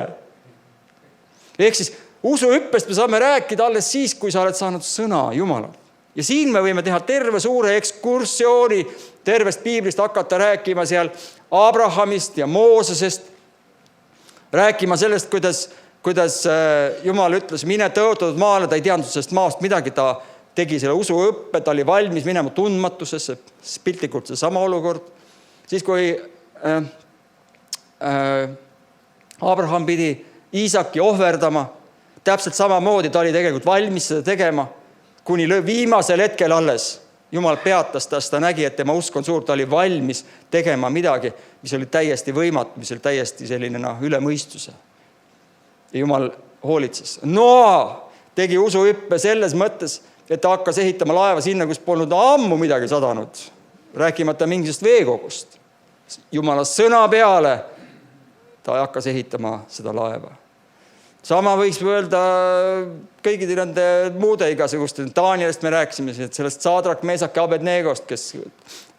Ehk siis usuhüppest me saame rääkida alles siis, kui sa oled saanud sõna Jumalal. Ja siin me võime teha terve suure ekskursiooni, tervest piiblist hakata rääkima seal Abrahamist ja Moosesest, rääkima sellest, kuidas Jumal ütles, mine tõotatud maale, ta ei teadnud sellest maast midagi, ta tegi selle usuhüppe, ta oli valmis minema tundmatusesse, piltlikult see sama olukord. Siis kui Abraham pidi Iisaki ohverdama, täpselt samamoodi ta oli tegelikult valmis seda tegema, kuni viimasel hetkel alles Jumal peatas ta nägi, et tema usk on suur, ta oli valmis tegema midagi, mis oli täiesti võimatu, mis oli täiesti selline üle mõistuse. Ja Jumal hoolitses. Noa tegi usuhüppe selles mõttes, et ta hakkas ehitama laeva sinna, kus polnud ammu midagi sadanud, rääkimata mingisugust veekogust. Jumala sõna peale ta hakkas ehitama seda laeva. Sama võiks öelda kõigide nende muude igasuguste. Danielist me rääkisime, sellest Sadrak, Meesak ja Abednegost, kes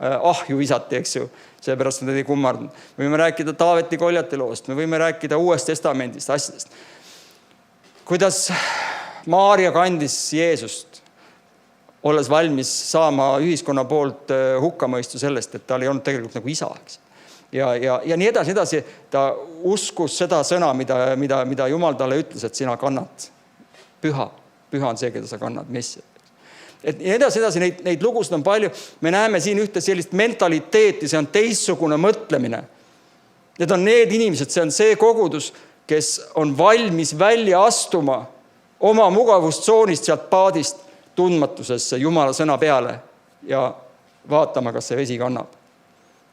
ahju visati, eks ju. Seepärast nad ei kummardanud. Me võime rääkida Taaveti Koljati loost, me võime rääkida Uuest Testamendist, asjadest. Kuidas Maaria kandis Jeesust, olles valmis saama ühiskonna poolt hukkamõistu sellest, et tal ei olnud tegelikult nagu isa, eks. Ja nii edasi, ta uskus seda sõna, mida Jumal talle ütles, et sina kannad püha. Püha on see, keda sa kannad, Messia. Et edasi, neid lugusid on palju. Me näeme siin ühte sellist mentaliteeti, see on teistsugune mõtlemine. Need on need inimesed, see on see kogudus, kes on valmis välja astuma oma mugavustsoonist sealt paadist tundmatusesse Jumala sõna peale ja vaatama, kas see vesi kannab.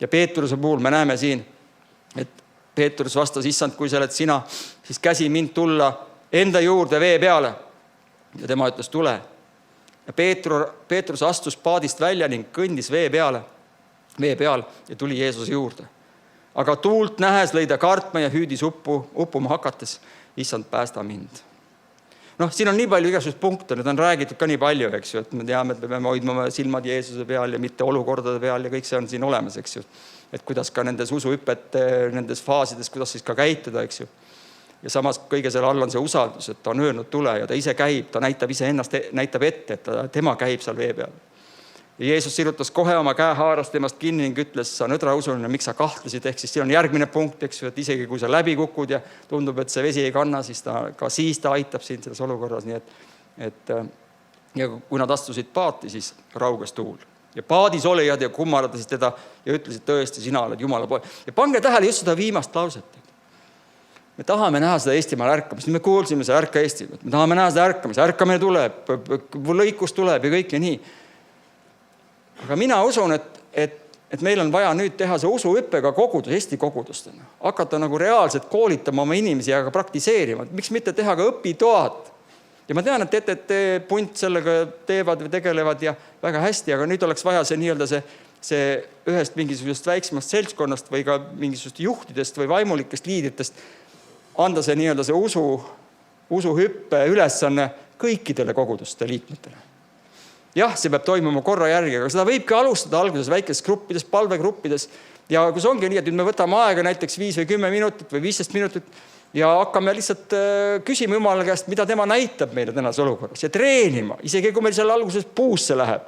Ja Peetruse puhul me näeme siin, et Peetrus vastas, issand, kui sa oled sina, siis käsi mind tulla enda juurde vee peale. Ja tema ütles, tule. Ja Peetrus astus paadist välja ning kõndis vee peal ja tuli Jeesuse juurde. Aga tuult nähes lõi ta kartma ja hüüdis uppuma hakates, issand, päästa mind. Siin on nii palju igasugust punkte, need on räägitud ka nii palju, eks ju, et me teame, et me peame hoidma silmad Jeesuse peal ja mitte olukordade peal ja kõik see on siin olemas, eks ju. Et kuidas ka nendes usuhüpete, nendes faasides, kuidas siis ka käituda, eks ju. Ja samas kõige selle all on see usaldus, et ta on öelnud tule ja ta ise käib, ta näitab ise ennast, näitab ette, et tema käib seal vee peal. Ja Jeesus sirutas kohe oma käe haaras temast kinni ning ütles, sa nõdrausuline, miks sa kahtlesid, ehk siis siin on järgmine punkt, eks ju, et isegi kui sa läbi kukud ja tundub, et see vesi ei kanna, siis ta aitab sind selles olukorras, nii et ja kui nad astusid paati, siis rauges tuul. Ja paadis olijad ja kummardasid teda ja ütlesid tõesti, sina oled Jumala poeg. Ja pange tähele just seda viimast lauset. Me tahame näha seda Eestimaal ärkamist, me kuulsime seda ärka Eestimaal, me tahame näha seda ärkamist, ärkamine tuleb, lõikus tuleb ja kõik ja nii. Aga mina usun, et meil on vaja nüüd teha see usuhüppe ka kogudus, Eesti kogudustena. Hakata nagu reaalselt koolitama oma inimesi ja ka praktiseerima. Miks mitte teha ka õpitoad? Ja ma tean, et ETT punt sellega teevad või tegelevad ja väga hästi, aga nüüd oleks vaja see nii-öelda see ühest mingisugusest väiksemast seltskonnast või ka mingisugust juhtidest või vaimulikest liidritest anda see nii-öelda see usuhüppe ülesanne kõikidele koguduste liikmetele. Jah, see peab toimuma korra järgi, aga seda võibki alustada alguses väikestes gruppides, palvegruppides. Ja kus ongi nii, et nüüd me võtame aega näiteks 5 või 10 minutit või 15 minutit ja hakkame lihtsalt küsima Jumala käest, mida tema näitab meile tänases olukorras ja treenima, isegi kui meil seal alguses puusse läheb.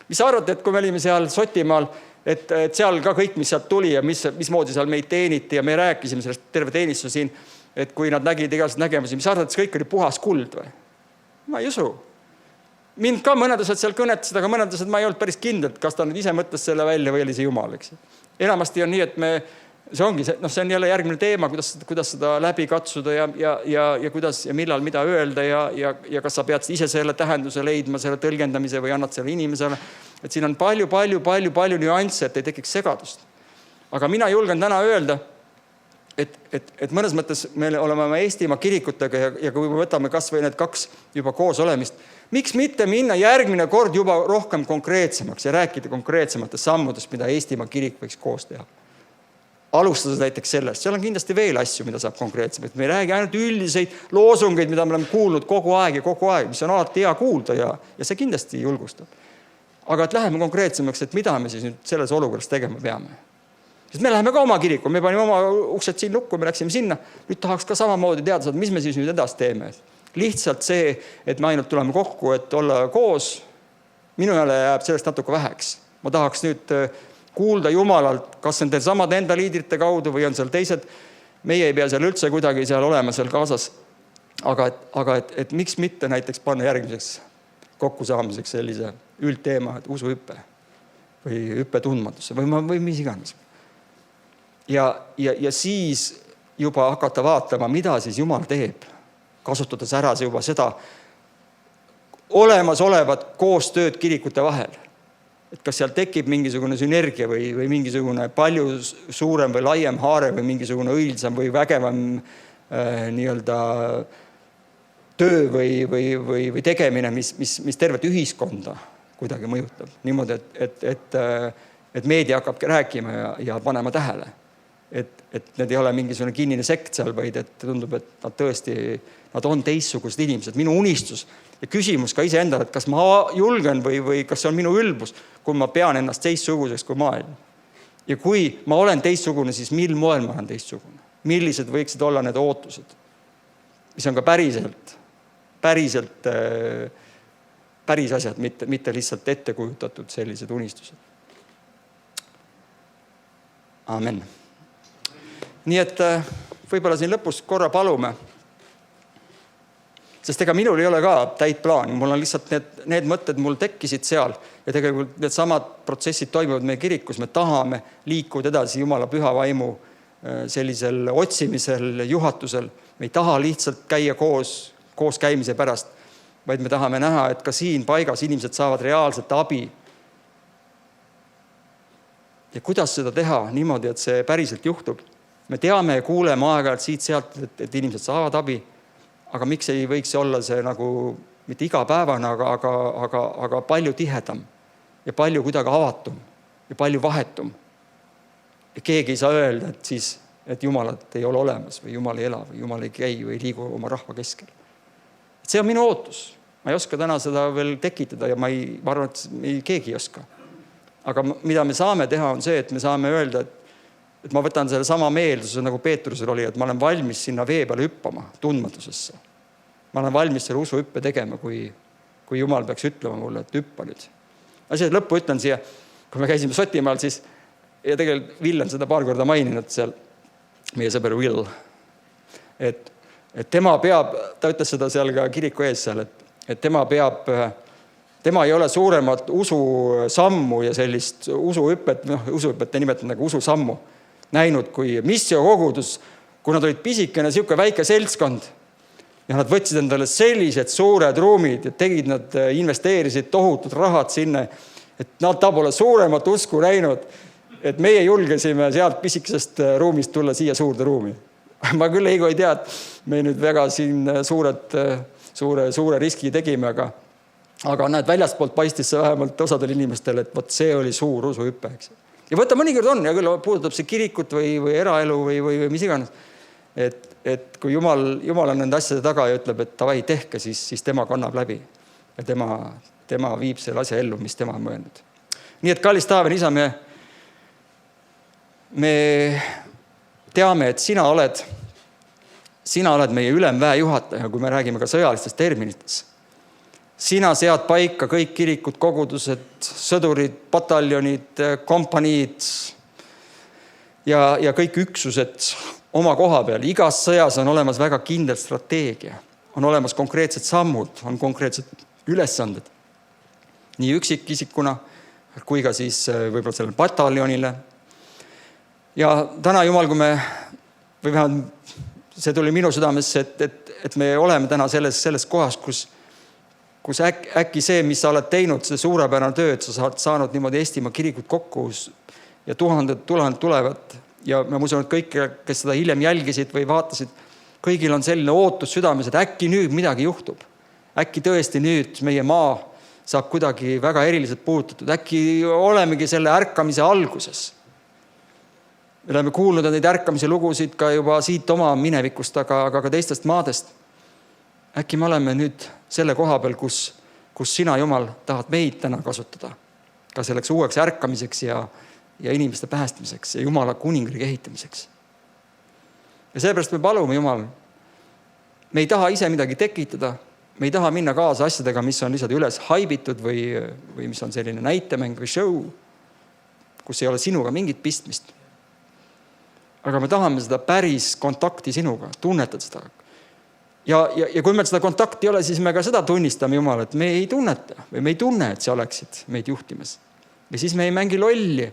Mis arvate, et kui me olime seal Sotimaal, et seal ka kõik, mis sealt tuli ja mismoodi seal meid teeniti ja me rääkisime sellest terve teenistuse siin, et kui nad nägid igasugused nägemusi, mis arvate, et kõik oli puhas kuld või? Ma ei usu. Mind ka mõned osad seal kõnetasid, aga mõned osad ma ei olnud päris kindel, kas ta nüüd ise mõtles selle välja või oli see Jumal, eks. Enamasti on nii, et see ongi, see on jälle järgmine teema, kuidas seda läbi katsuda ja kuidas ja millal mida öelda ja kas sa pead ise selle tähenduse leidma, selle tõlgendamise või annad selle inimesele. Et siin on palju nüansse, et ei tekiks segadust. Aga mina julgen täna öelda, et mõnes mõttes me oleme Eestimaa kirikutega ja kui me võtame kas või need 2 juba koos olemist, miks mitte minna järgmine kord juba rohkem konkreetsemaks ja rääkida konkreetsematest sammudest, mida Eestimaa kirik võiks koos teha. Alustades näiteks sellest, seal on kindlasti veel asju, mida saab konkreetsemalt. Me ei räägi ainult üldiseid loosungeid, mida me oleme kuulnud kogu aeg, mis on alati hea kuulda ja see kindlasti julgustab. Aga et läheme konkreetsemaks, et mida me siis nüüd selles olukorras tegema peame. Sest me läheme ka oma kiriku, me panime oma uksed siin lukku, me läksime sinna. Nüüd tahaks ka samamoodi teada saada, mis me siis nüüd edasi teeme. Lihtsalt see, et me ainult tuleme kokku, et olla koos, minu jälle jääb sellest natuke väheks. Ma tahaks nüüd kuulda Jumalalt, kas on teil samad enda liidrite kaudu või on seal teised. Meie ei pea seal üldse kuidagi seal olema seal kaasas. Aga et miks mitte näiteks panna järgmiseks kokkusaamiseks sellise üldteema, et usuhüppe või hüppe tundmatusse või mis iganes. Ja siis juba hakata vaatama, mida siis Jumal teeb, kasutades ära juba seda olemasolevat koostööd kirikute vahel. Et kas seal tekib mingisugune sünergia või mingisugune palju suurem või laiem haare või mingisugune õilsam või vägevam nii-öelda töö või tegemine, mis tervet ühiskonda kuidagi mõjutab. Niimoodi, et meedia hakkab rääkima ja panema tähele. Et need ei ole mingisugune kinnine sekt seal, vaid et tundub, et nad tõesti, nad on teistsugused inimesed. Minu unistus ja küsimus ka ise endale, et kas ma julgen või kas see on minu ülbus, kui ma pean ennast teistsuguseks kui maailm. Ja kui ma olen teistsugune, siis mil moel ma olen teistsugune? Millised võiksid olla need ootused? Mis on ka päris asjad, mitte lihtsalt ette kujutatud sellised unistused. Amen. Nii et võib-olla siin lõpus korra palume, sest ega minul ei ole ka täit plaani, mul on lihtsalt need mõtted mul tekkisid seal ja tegelikult need samad protsessid toimuvad meie kirikus, me tahame liikuda edasi Jumala püha vaimu sellisel otsimisel, juhatusel, me ei taha lihtsalt käia koos käimise pärast, vaid me tahame näha, et ka siin paigas inimesed saavad reaalselt abi. Ja kuidas seda teha niimoodi, et see päriselt juhtub? me teame ja kuuleme aeg-ajalt siit-sealt, et inimesed saavad abi. Aga miks ei võiks olla see nagu mitte igapäevane, aga palju tihedam ja palju kuidagi avatum ja palju vahetum. Ja keegi ei saa öelda, et siis, et Jumalat ei ole olemas või Jumal ei ela või Jumal ei käi või ei liigu oma rahva keskel. See on minu ootus. Ma ei oska täna seda veel tekitada ja ma arvan, et keegi ei oska. Aga mida me saame teha, on see, et me saame öelda, et ma võtan selle sama meelduse, nagu Peetrusel oli, et ma olen valmis sinna vee peale hüppama tundmatusesse. Ma olen valmis selle usuhüppe tegema, kui Jumal peaks ütlema mulle, et hüppa nüüd. Asjad lõppu ütlen siia, kui me käisime Sotimaal, siis ja tegelikult Will on seda paar korda maininud seal, meie sõber Will, et tema peab, ta ütles seda seal ka kiriku ees seal, et tema ei ole suuremat ususammu ja sellist usuhüppet, usuhüppet te nimetate nagu ususammu näinud kui missiokogudus, kui nad olid pisikene, siuke väike seltskond ja nad võtsid endale sellised suured ruumid ja nad investeerisid tohutud rahad sinna, et nad pole suuremat usku näinud, et meie julgesime sealt pisikesest ruumist tulla siia suurde ruumi. Ma küll ei tea, et me nüüd väga siin suure riski tegime, aga näed, väljastpoolt paistis see vähemalt osadel inimestel, et võt see oli suur usuhüppe. Ja võtta mõnikord on, ja küll puudutab see kirikut või eraelu või mis iganes, et kui Jumal on nende asjade taga ja ütleb, et tavai tehke, siis tema kannab läbi ja tema viib selle asja ellu, mis tema on mõelnud. Nii et kallis Taaven, isa, me teame, et sina oled meie ülemväe juhataja, kui me räägime ka sõjalistest terminites. Sina sead paika kõik kirikud, kogudused, sõdurid, pataljonid, kompaniid ja kõik üksused oma koha peal. Igas sõjas on olemas väga kindel strateegia. On olemas konkreetsed sammud, on konkreetsed ülesanded. Nii üksikisikuna kui ka siis võib-olla sellele pataljonile. Ja täna, Jumal, kui või vähemalt see tuli minu südamesse, et me oleme täna selles kohas, kus äkki see, mis sa oled teinud, see suurepärane töö, et sa saad saanud niimoodi Eestimaa kirikut kokku ja tuhanded tulevad ja ma usun, et kõik, kes seda hiljem jälgisid või vaatasid, kõigil on selline ootus südames, et äkki nüüd midagi juhtub. Äkki tõesti nüüd meie maa saab kuidagi väga eriliselt puudutatud. Äkki olemegi selle ärkamise alguses. Me oleme kuulnud neid ärkamise lugusid ka juba siit oma minevikust, aga ka teistest maadest. Äkki me oleme nüüd selle koha peal, kus sina, Jumal, tahad meid täna kasutada. Ka selleks uueks ärkamiseks ja inimeste päästmiseks ja Jumala kuningriigi ehitamiseks. Ja seepärast me palume, Jumal, me ei taha ise midagi tekitada, me ei taha minna kaasa asjadega, mis on lihtsalt üles haibitud või mis on selline näitemäng või show, kus ei ole sinuga mingit pistmist. Aga me tahame seda päris kontakti sinuga, tunnetada seda. Ja kui meil seda kontakti ei ole, siis me ka seda tunnistame, Jumal, et me ei tunneta või me ei tunne, et sa oleksid meid juhtimas. Ja siis me ei mängi lolli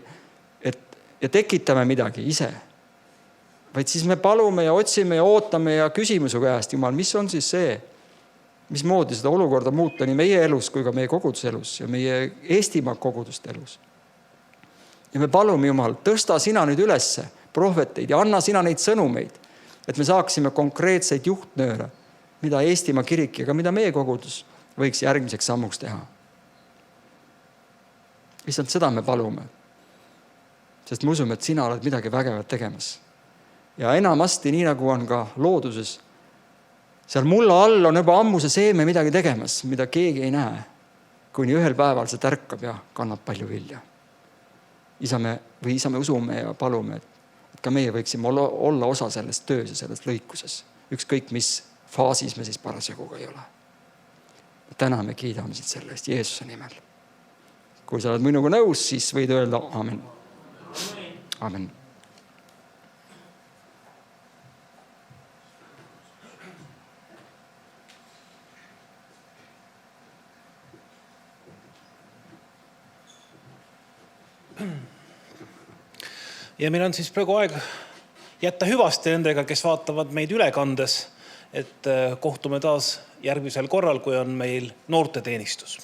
ja tekitame midagi ise. Vaid siis me palume ja otsime ja ootame ja küsime su käest, Jumal, mis on siis see, mismoodi seda olukorda muuta nii meie elus kui ka meie koguduselus ja meie Eestimaa koguduste elus. Ja me palume, Jumal, tõsta sina nüüd ülesse prohveteid ja anna sina neid sõnumeid, et me saaksime konkreetseid juhtnööre, mida Eestimaa kirik ja ka mida meie kogudus võiks järgmiseks sammuks teha. Lihtsalt seda me palume, sest me usume, et sina oled midagi vägevat tegemas. Ja enamasti, nii nagu on ka looduses, seal mulla all on juba ammu see seeme midagi tegemas, mida keegi ei näe, kuni ühel päeval see tärkab ja kannab palju vilja. Isa me usume ja palume, et ka meie võiksime olla osa sellest töös ja sellest lõikuses. Ükskõik, mis faasis me siis parasjagu ka ei ole. Täna me kiidame sind selle eest Jeesuse nimel. Kui sa oled minuga nõus, siis võid öelda amen. Amen. Ja meil on siis praegu aeg jätta hüvasti nendega, kes vaatavad meid ülekandes, et kohtume taas järgmisel korral, kui on meil noorteteenistus.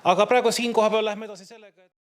Aga praegu siin koha peal lähme edasi sellega, et